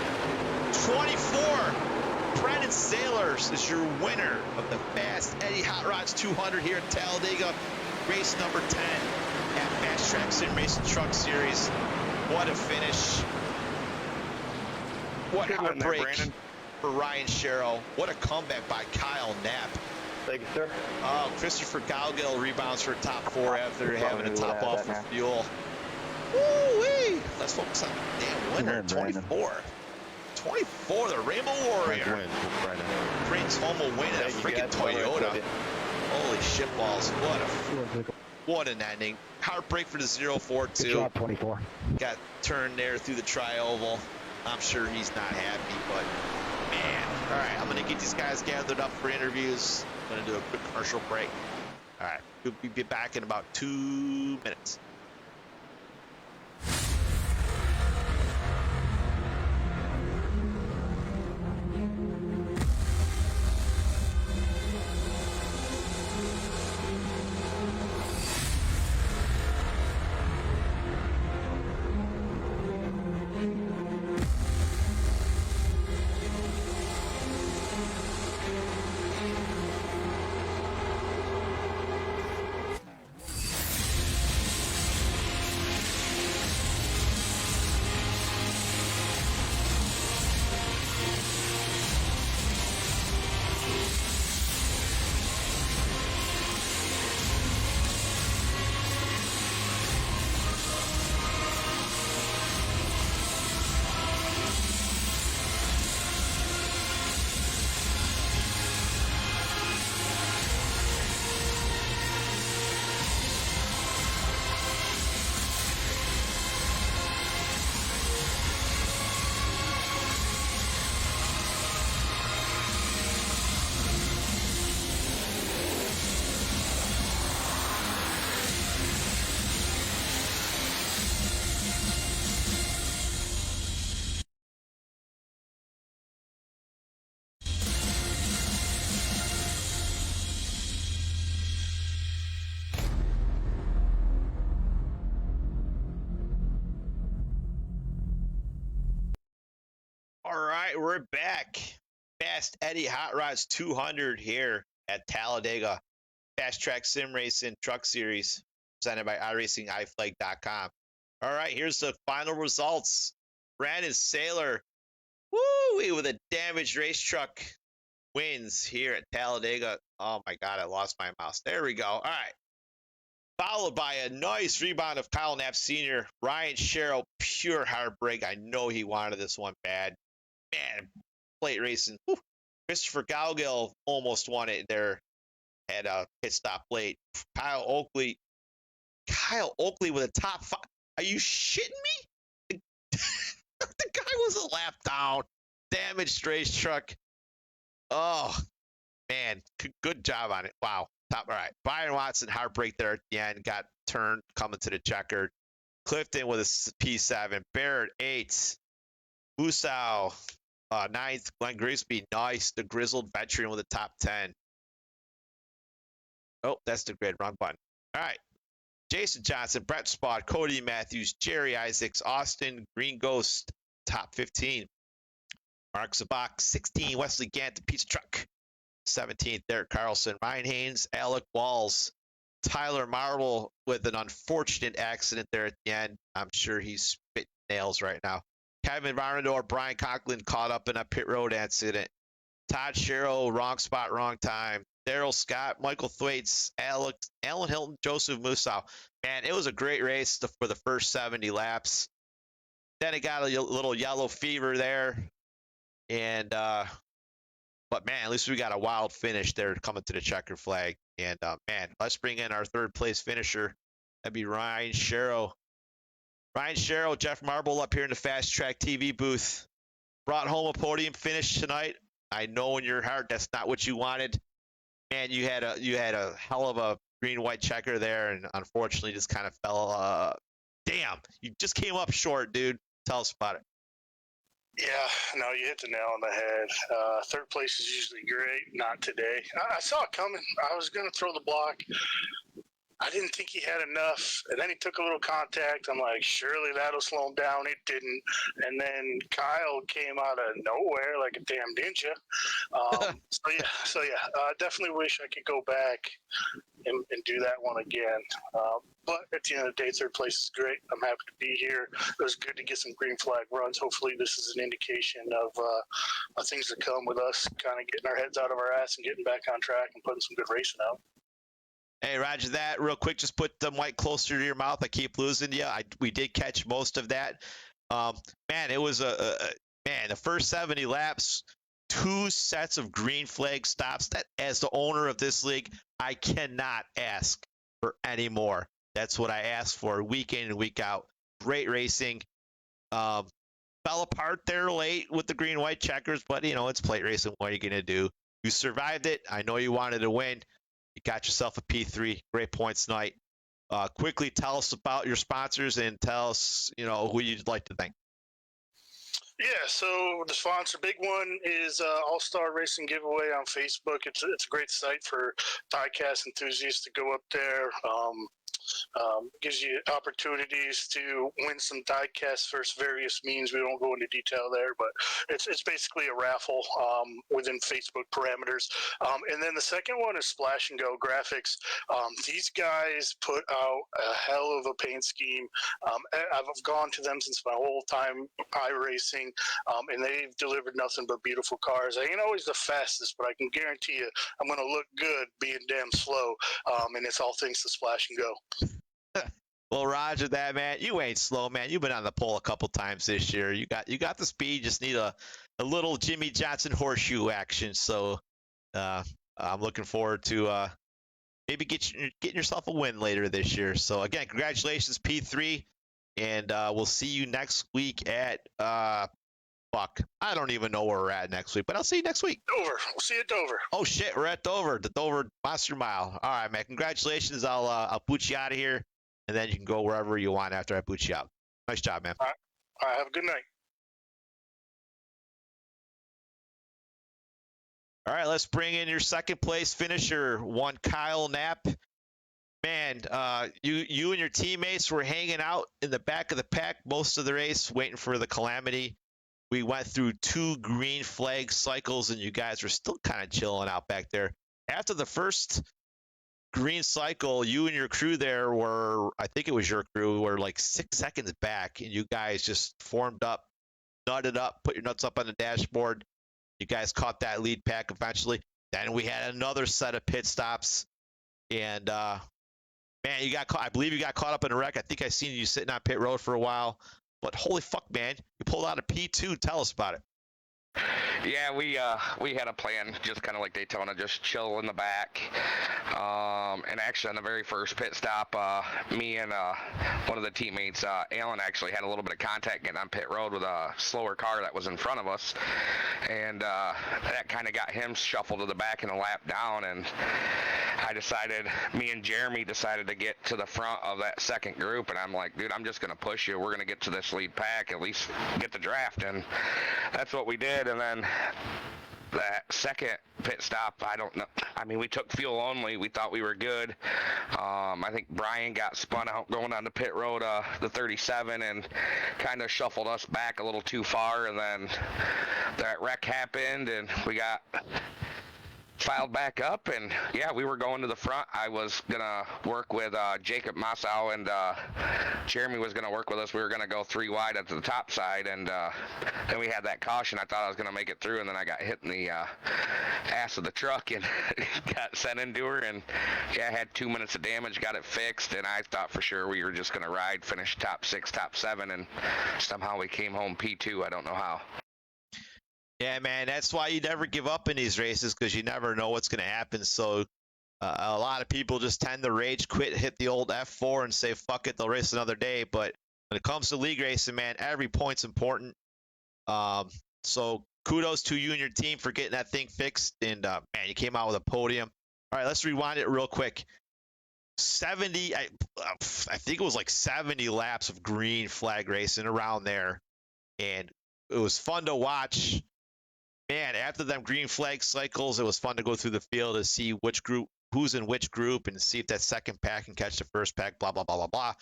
24. Brandon Sailors is your winner of the Fast Eddie Hot Rods 200 here at Talladega, race number 10 at FastTrack Sim Racing Truck Series. What a finish. What a heartbreak for Ryan Sherrill. What a comeback by Kyle Knapp. Thank you, sir. Oh, Christopher Galgill rebounds for top 4 after having to top off for fuel. Woo-wee! Let's focus on the damn winner, 24. 24, the Rainbow Warrior. Brings home a win in a freaking Toyota. Holy shitballs. What an ending. Heartbreak for the 04-2. Good job, 24. Got turned there through the tri-oval. I'm sure he's not happy, but man. All right, I'm going to get these guys gathered up for interviews. I'm going to do a quick commercial break. All right, we'll be back in about 2 minutes. All right, we're back. Fast Eddie Hot Rods 200 here at Talladega. Fast Track Sim Racing Truck Series presented by iRacingIFlag.com. All right, here's the final results. Brandon Sailor, woo, with a damaged race truck, wins here at Talladega. Oh my God, I lost my mouse. There we go. All right. Followed by a nice rebound of Kyle Knapp Sr. Ryan Sherrill, pure heartbreak. I know he wanted this one bad. Man, plate racing. Whew. Christopher Galgill almost won it there. Had a pit stop late. Kyle Oakley with a top 5. Are you shitting me? The guy was a lap down. Damaged racetrack. Oh, man. Good job on it. Wow. Top. All right. Byron Watson, heartbreak there at the end. Got turned coming to the checkered. Clifton with a P7. Barrett, 8. Musow, 9th. Glenn Grisby, nice. The grizzled veteran with a top 10. Oh, that's the grid. Wrong button. All right. Jason Johnson, Brett Spot, Cody Matthews, Jerry Isaacs, Austin Green Ghost, top 15. Mark Zabak, 16. Wesley Gant, the pizza truck, 17th. Derek Carlson, Ryan Haynes, Alec Walls, Tyler Marble with an unfortunate accident there at the end. I'm sure he's spitting nails right now. Kevin Varnador, Brian Conklin caught up in a pit road accident. Todd Sherrill, wrong spot, wrong time. Daryl Scott, Michael Thwaites, Alan Hilton, Joseph Musow. Man, it was a great race for the first 70 laps. Then it got a little yellow fever there. And, but man, at least we got a wild finish there coming to the checker flag. And, man, let's bring in our third place finisher. That'd be Ryan Sherrill. Ryan Sherrill, Jeff Marble up here in the Fast Track TV booth. Brought home a podium finish tonight. I know in your heart that's not what you wanted. Man, you had a hell of a green-white checker there, and unfortunately just kind of fell. Damn, you just came up short, dude. Tell us about it. Yeah, no, you hit the nail on the head. Third place is usually great, not today. I saw it coming. I was going to throw the block. I didn't think he had enough, and then he took a little contact. I'm like, surely that'll slow him down. It didn't. And then Kyle came out of nowhere like a damn ninja. So yeah, definitely wish I could go back and do that one again. But at the end of the day, third place is great. I'm happy to be here. It was good to get some green flag runs. Hopefully this is an indication of things to come with us kind of getting our heads out of our ass and getting back on track and putting some good racing out. Hey, Roger that. Real quick, just put the mic closer to your mouth. I keep losing you. We did catch most of that. Man, it was the first 70 laps, 2 sets of green flag stops. That, as the owner of this league, I cannot ask for any more. That's what I asked for week in and week out. Great racing. Fell apart there late with the green-white checkers, but, it's plate racing. What are you going to do? You survived it. I know you wanted to win. You got yourself a P3. Great points tonight. Quickly tell us about your sponsors and tell us, who you'd like to thank. Yeah, so the sponsor, big one, is All-Star Racing Giveaway on Facebook. It's a great site for diecast enthusiasts to go up there. Gives you opportunities to win some diecast versus various means. We won't go into detail there, but it's basically a raffle within Facebook parameters. And then the second one is Splash and Go Graphics. These guys put out a hell of a paint scheme. I've gone to them since my whole time iRacing, and they've delivered nothing but beautiful cars. I ain't always the fastest, but I can guarantee you I'm going to look good being damn slow, and it's all thanks to Splash and Go. Well, Roger that, man. You ain't slow, man. You've been on the pole a couple times this year. You got the speed. Just need a little Jimmy Johnson horseshoe action. So I'm looking forward to maybe getting yourself a win later this year. So again, congratulations, P3, and we'll see you next week at fuck. I don't even know where we're at next week, but I'll see you next week. Dover. We'll see you at Dover. Oh shit, we're at Dover. The Dover Monster Mile. All right, man. Congratulations. I'll boot you out of here, and then you can go wherever you want after I boot you out. Nice job, man. All right. Have a good night. All right, let's bring in your second place finisher, one Kyle Knapp. Man, you and your teammates were hanging out in the back of the pack most of the race, waiting for the calamity. We went through 2 green flag cycles, and you guys were still kind of chilling out back there. After the first green cycle, you and your crew there were, I think it was your crew, were like 6 seconds back, and you guys just formed up, nutted up, put your nuts up on the dashboard. You guys caught that lead pack eventually. Then we had another set of pit stops, and man, you got caught. I believe you got caught up in a wreck. I think I seen you sitting on pit road for a while. But holy fuck, man, you pulled out a P2. Tell us about it. Yeah, we had a plan, just kind of like Daytona, just chill in the back. And actually, on the very first pit stop, me and one of the teammates, Alan, actually had a little bit of contact getting on pit road with a slower car that was in front of us, and that kind of got him shuffled to the back and a lap down. And me and Jeremy decided to get to the front of that second group, and I'm like, dude, I'm just gonna push you. We're gonna get to this lead pack, at least get the draft, and that's what we did. And then that second pit stop, I don't know. I mean, we took fuel only. We thought we were good. I think Brian got spun out going on the pit road, the 37, and kind of shuffled us back a little too far. And then that wreck happened, and we got filed back up, and yeah, we were going to the front. I was gonna work with Jacob Massau, and Jeremy was gonna work with us. We were gonna go 3 wide at the top side, and then we had that caution. I thought I was gonna make it through, and then I got hit in the ass of the truck and got sent into her, and yeah, I had 2 minutes of damage, got it fixed, and I thought for sure we were just gonna ride, finish top 6, top 7, and somehow we came home P2. I don't know how. Yeah, man, that's why you never give up in these races, because you never know what's going to happen. So a lot of people just tend to rage quit, hit the old F4 and say, fuck it, they'll race another day. But when it comes to league racing, man, every point's important. So kudos to you and your team for getting that thing fixed. And man, you came out with a podium. All right, let's rewind it real quick. 70, I think it was like 70 laps of green flag racing around there, and it was fun to watch. Man, after them green flag cycles, it was fun to go through the field to see which group, who's in which group, and see if that second pack can catch the first pack, blah, blah, blah, blah, blah.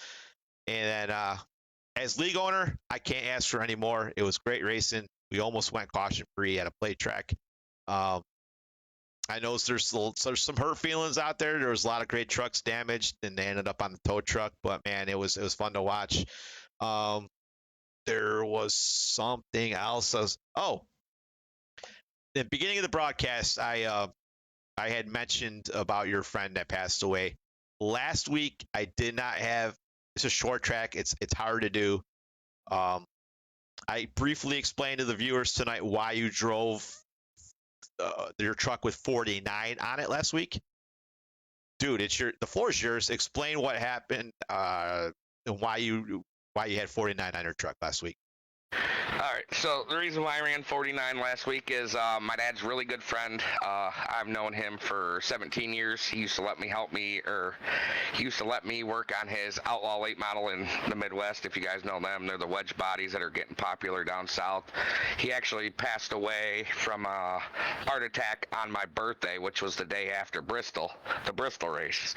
And then as league owner, I can't ask for any more. It was great racing. We almost went caution-free at a play track. I know there's some hurt feelings out there. There was a lot of great trucks damaged, and they ended up on the tow truck. But man, it was fun to watch. There was something else. The beginning of the broadcast, I had mentioned about your friend that passed away. Last week, I did not have. It's a short track. It's hard to do. I briefly explained to the viewers tonight why you drove your truck with 49 on it last week. Dude, the floor is yours. Explain what happened and why you had 49 on your truck last week. All right, so the reason why I ran 49 last week is my dad's really good friend. I've known him for 17 years. He used to let me work on his Outlaw late model in the Midwest. If you guys know them, they're the wedge bodies that are getting popular down south. He actually passed away from a heart attack on my birthday, which was the day after the Bristol race.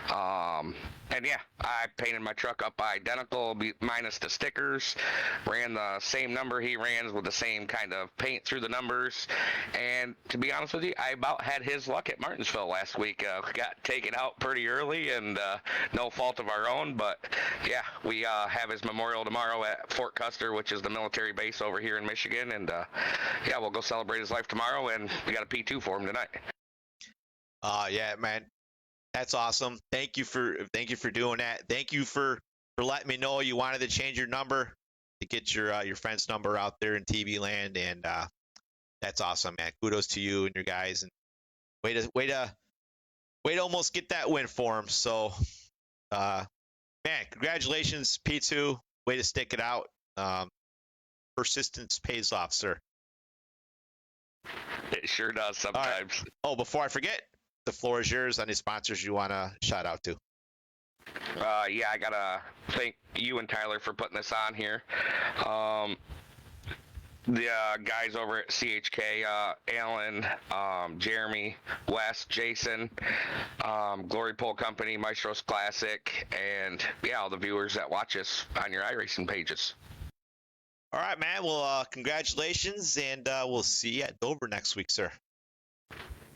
And yeah, I painted my truck up identical, minus the stickers, ran the same number he ran with the same kind of paint through the numbers, and to be honest with you, I about had his luck at Martinsville last week. Got taken out pretty early, and no fault of our own, but yeah, we have his memorial tomorrow at Fort Custer, which is the military base over here in Michigan, and yeah, we'll go celebrate his life tomorrow, and we got a P2 for him tonight. Yeah, man. That's awesome. Thank you for doing that. Thank you for letting me know you wanted to change your number to get your friend's number out there in TV land, and that's awesome, man. Kudos to you and your guys, and way to almost get that win for him. So, man, congratulations, P2. Way to stick it out. Persistence pays off, sir. It sure does sometimes. Right. Oh, before I forget, the floor is yours. Any sponsors you want to shout out to? Yeah, I gotta thank you and Tyler for putting this on here. The guys over at CHK, Alan, Jeremy, Wes, Jason, Glory Pole Company, Maestros Classic, and yeah, all the viewers that watch us on your iRacing pages. All right, man. Well, congratulations, and we'll see you at Dover next week, sir.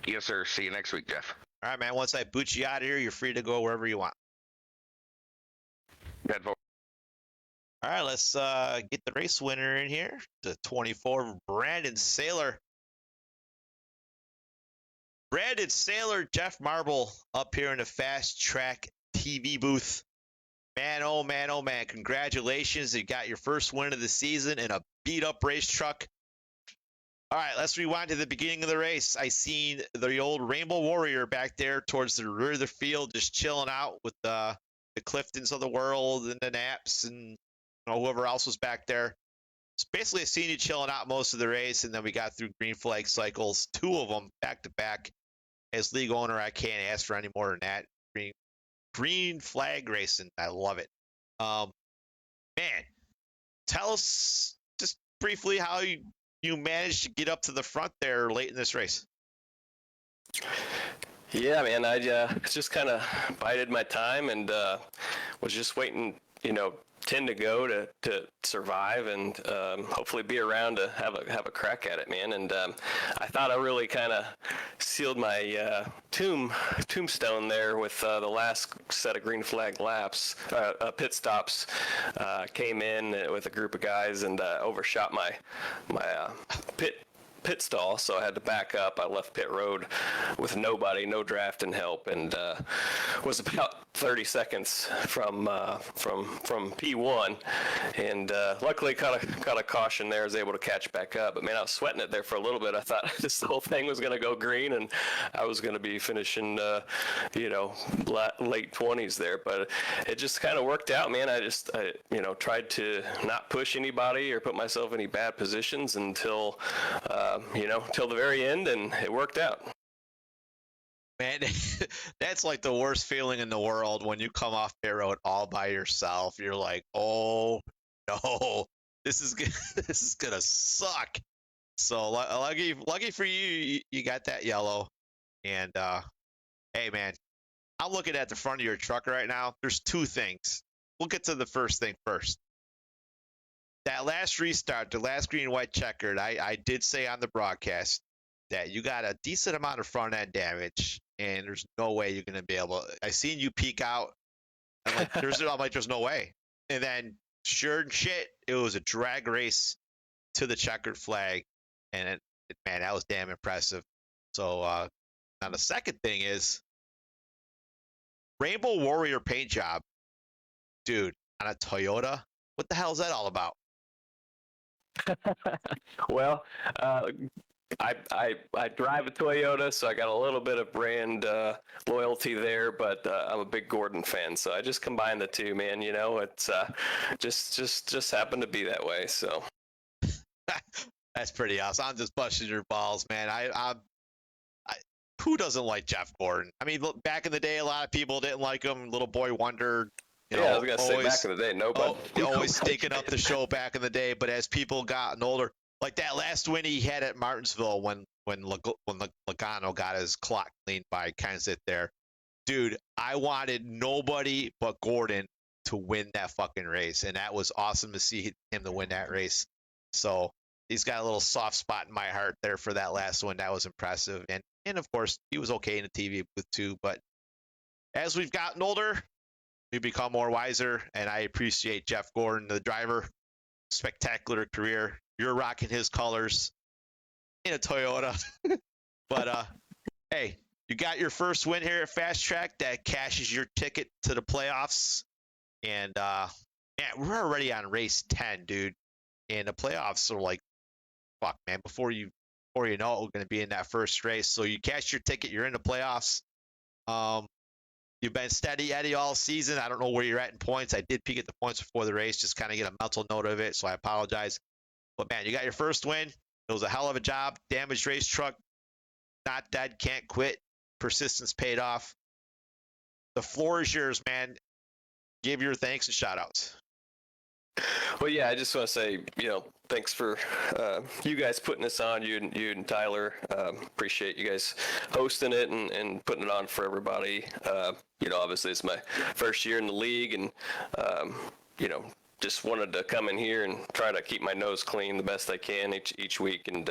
Yes, sir. See you next week, Jeff. All right, man. Once I boot you out of here, you're free to go wherever you want. All right, let's get the race winner in here. The 24, Brandon Saylor. Brandon Saylor, Jeff Marble up here in the FastTrack TV booth. Man, oh man, oh man. Congratulations. You got your first win of the season in a beat-up race truck. All right, let's rewind to the beginning of the race. I seen the old Rainbow Warrior back there towards the rear of the field, just chilling out with the Cliftons of the world and the Naps and whoever else was back there. It's basically I seen you chilling out most of the race, and then we got through green flag cycles, 2 of them back to back. As league owner, I can't ask for any more than that. Green flag racing, I love it. Man, tell us just briefly how you managed to get up to the front there late in this race. Yeah, man, I just kind of bided my time and was just waiting, 10 to go to survive and hopefully be around to have a crack at it, man. And I thought I really kind of sealed my tombstone there with the last set of green flag laps, pit stops. Came in with a group of guys and overshot my pit pit stall, so I had to back up. I left pit road with nobody, no drafting help, and was about 30 seconds from P1, and luckily caught a caution there. I was able to catch back up, but man, I was sweating it there for a little bit. I thought this whole thing was going to go green, and I was going to be finishing, late 20s there, but it just kind of worked out, man. I tried to not push anybody or put myself in any bad positions until the very end, and it worked out. Man, that's like the worst feeling in the world when you come off pit road all by yourself. You're like, oh no, this is gonna suck. So lucky for you, you got that yellow. And hey man, I'm looking at the front of your truck right now. There's two things. We'll get to the first thing first. That last restart, the last green white checkered, I did say on the broadcast that you got a decent amount of front end damage, and there's no way you're gonna be able. I seen you peek out. I'm like, there's no way. And then sure and shit, it was a drag race to the checkered flag, and man, that was damn impressive. So now the second thing is Rainbow Warrior paint job, dude, on a Toyota. What the hell is that all about? Well, I drive a Toyota, so I got a little bit of brand loyalty there, but I'm a big Gordon fan, so I just combine the two, man. It's just happened to be that way. So that's pretty awesome. I'm just busting your balls, man. I who doesn't like Jeff Gordon? I mean, look, back in the day, a lot of people didn't like him. Little Boy Wonder. I was gonna say back in the day, nobody. Always stinking up the show back in the day, but as people gotten older, like that last win he had at Martinsville when Logano got his clock cleaned by Kenseth there, dude, I wanted nobody but Gordon to win that fucking race, and that was awesome to see him to win that race. So he's got a little soft spot in my heart there for that last one. That was impressive, and of course he was okay in the TV booth too. But as we've gotten older, we become more wiser, and I appreciate Jeff Gordon, the driver. Spectacular career. You're rocking his colors in a Toyota. But hey, you got your first win here at FastTrack. That cashes your ticket to the playoffs. And man, we're already on race 10, dude. And the playoffs are like, fuck, man. Before you know it, we're going to be in that first race. So you cash your ticket, you're in the playoffs. You've been steady Eddie all season. I don't know where you're at in points. I did peek at the points before the race, just kind of get a mental note of it, so I apologize. But man, you got your first win. It was a hell of a job. Damaged race truck, not dead, can't quit. Persistence paid off. The floor is yours, man. Give your thanks and shout outs. Well, yeah, I just want to say, thanks for you guys putting this on, you and Tyler. Appreciate you guys hosting it and putting it on for everybody. Obviously it's my first year in the league, and just wanted to come in here and try to keep my nose clean the best I can each week, and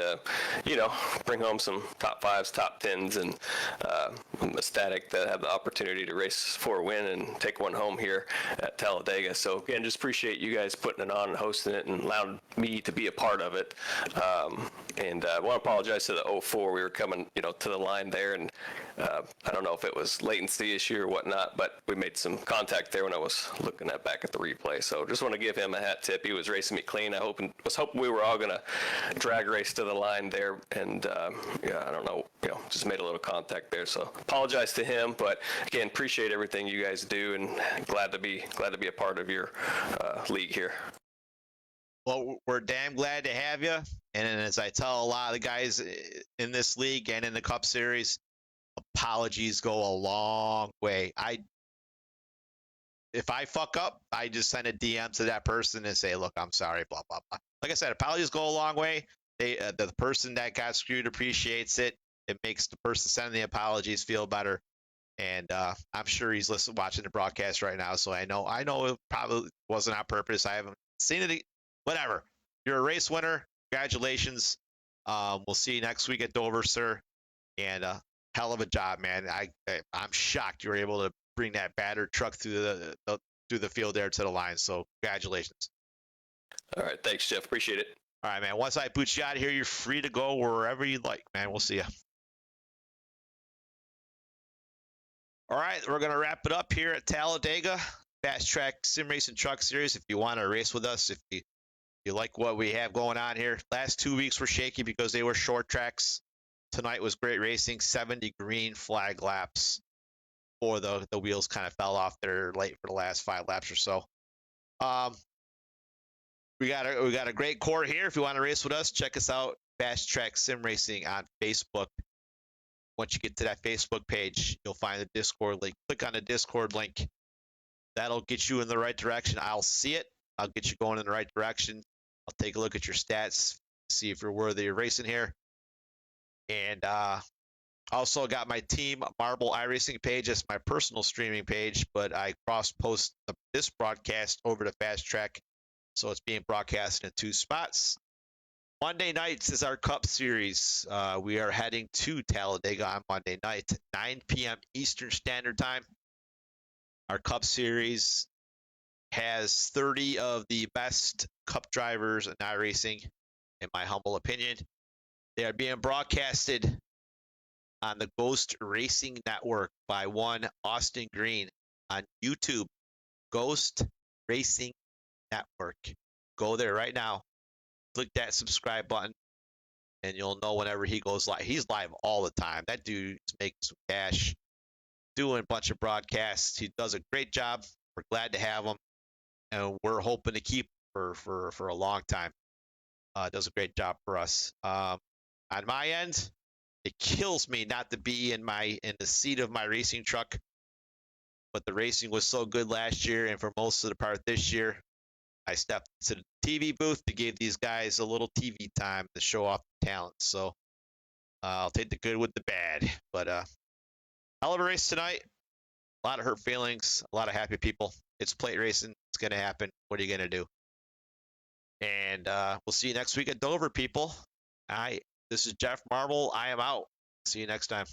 bring home some top 5s, top 10s, and I'm ecstatic to have the opportunity to race for a win and take one home here at Talladega. So again, just appreciate you guys putting it on and hosting it and allowing me to be a part of it. And I want to apologize to the 04. We were coming, to the line there, and I don't know if it was latency issue or whatnot, but we made some contact there when I was looking back at the replay. So just want to give him a hat tip. He was racing me clean. I was hoping we were all going to drag race to the line there, and I don't know, just made a little contact there. So apologize to him, but again, appreciate everything you guys do, and glad to be a part of your league here. Well, we're damn glad to have you. And as I tell a lot of the guys in this league and in the Cup Series, apologies go a long way. If I fuck up, I just send a DM to that person and say, look, I'm sorry, blah, blah, blah. Like I said, apologies go a long way. The person that got screwed appreciates it. It makes the person sending the apologies feel better. And I'm sure he's watching the broadcast right now. So I know it probably wasn't on purpose. I haven't seen it. Whatever. You're a race winner. Congratulations. We'll see you next week at Dover, sir. And hell of a job, man. I'm shocked you were able to bring that battered truck through the field there to the line. So congratulations. All right. Thanks, Jeff. Appreciate it. All right, man. Once I boot you out of here, you're free to go wherever you'd like, man. We'll see you. All right, we're going to wrap it up here at Talladega. Fast Track Sim Racing Truck Series. If you want to race with us, if you like what we have going on here. Last 2 weeks were shaky because they were short tracks. Tonight was great racing, 70 green flag laps. Or the wheels kind of fell off there late for the last 5 laps or so. We got a great court here. If you want to race with us, check us out. Fast Track Sim Racing on Facebook. Once you get to that Facebook page, you'll find the Discord link. Click on the Discord link. That'll get you in the right direction. I'll see it. I'll get you going in the right direction. I'll take a look at your stats, see if you're worthy of racing here. And also got my Team Marble iRacing page. That's my personal streaming page, but I cross-post this broadcast over to Fast Track, so it's being broadcasted in 2 spots. Monday nights is our Cup Series. We are heading to Talladega on Monday night, 9 p.m. Eastern Standard Time. Our Cup Series has 30 of the best Cup drivers in iRacing, in my humble opinion. They are being broadcasted on the Ghost Racing Network by one Austin Green on YouTube. Ghost Racing Network. Go there right now. Click that subscribe button, and you'll know whenever he goes live. He's live all the time. That dude's making some cash, doing a bunch of broadcasts. He does a great job. We're glad to have him, and we're hoping to keep him for a long time. Does a great job for us. On my end, it kills me not to be in the seat of my racing truck, but the racing was so good last year, and for most of the part this year, I stepped to the TV booth to give these guys a little TV time to show off the talent. So I'll take the good with the bad. But hell of a race tonight. A lot of hurt feelings, a lot of happy people. It's plate racing. It's going to happen. What are you going to do? And we'll see you next week at Dover, people. All right. This is Jeff Marble. I am out. See you next time.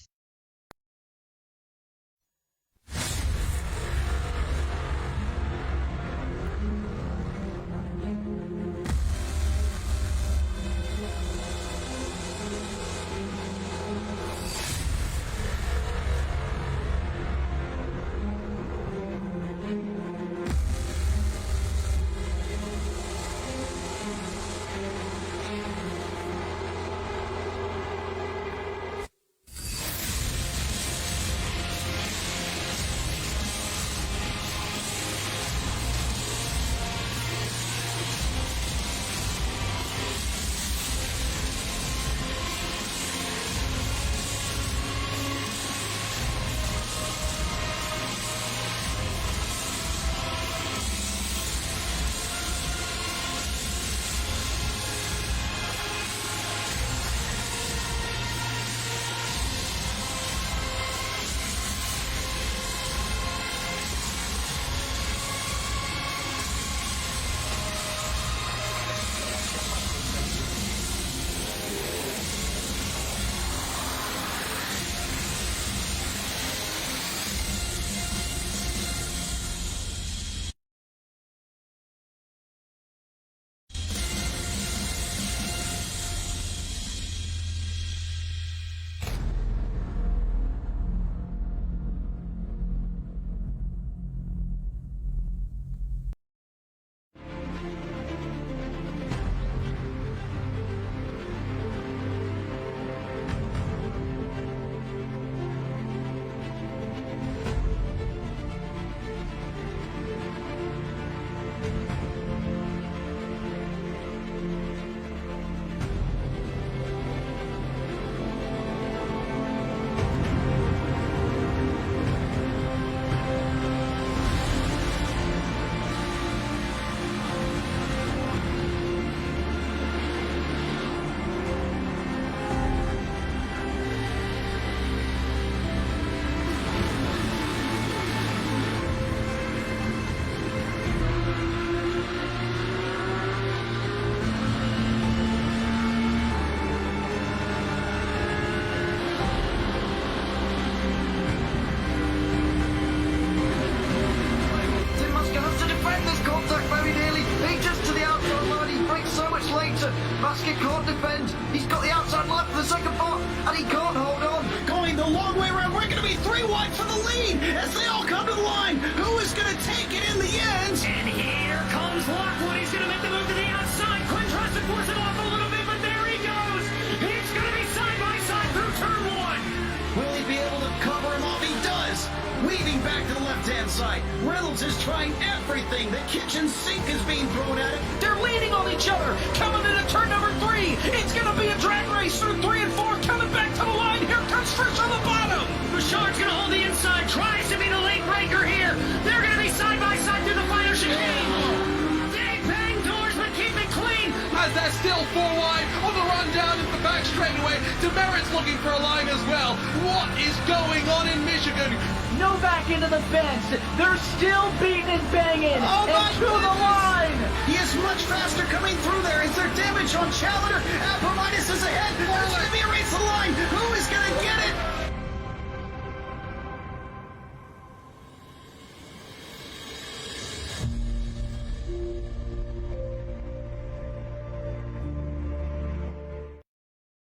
Tim Musker has to defend this contact very nearly. He just to the outside line. He breaks so much later. Basket can't defend. He's got the outside line for the second part, and he can't hold on. Going the long way around. We're going to be 3 wide for the lead as they all come to the line. Who is going to take it in the end? And here comes Lockwood. He's going to make the move to the outside. Quinn tries to force it off a little bit, but there he goes. It's going to be side by side through turn 1. Will he be able to cover him off? He does. Weaving back to the left-hand side. Reynolds is trying everything. The kitchen sink is being thrown at him. They're leaning on each other. Coming into turn number 3. It's going to be a drag race through 3 and 4. Coming back to the line. Here comes Frisch on the bottom. Bouchard's going to hold the inside. Tries to be the late breaker here. They're going to be side by side through the final chicane. They bang doors, but keep it clean. As they're still 4 wide on the run down at the back straightaway. Demerit's looking for a line as well. What is going on in Michigan? Novak into the fence. They're still beating and banging. Oh and to the line. He is much faster coming through there. Is there damage on Challenger? Apromitis is ahead. There's going to be a race to the line. Who is going to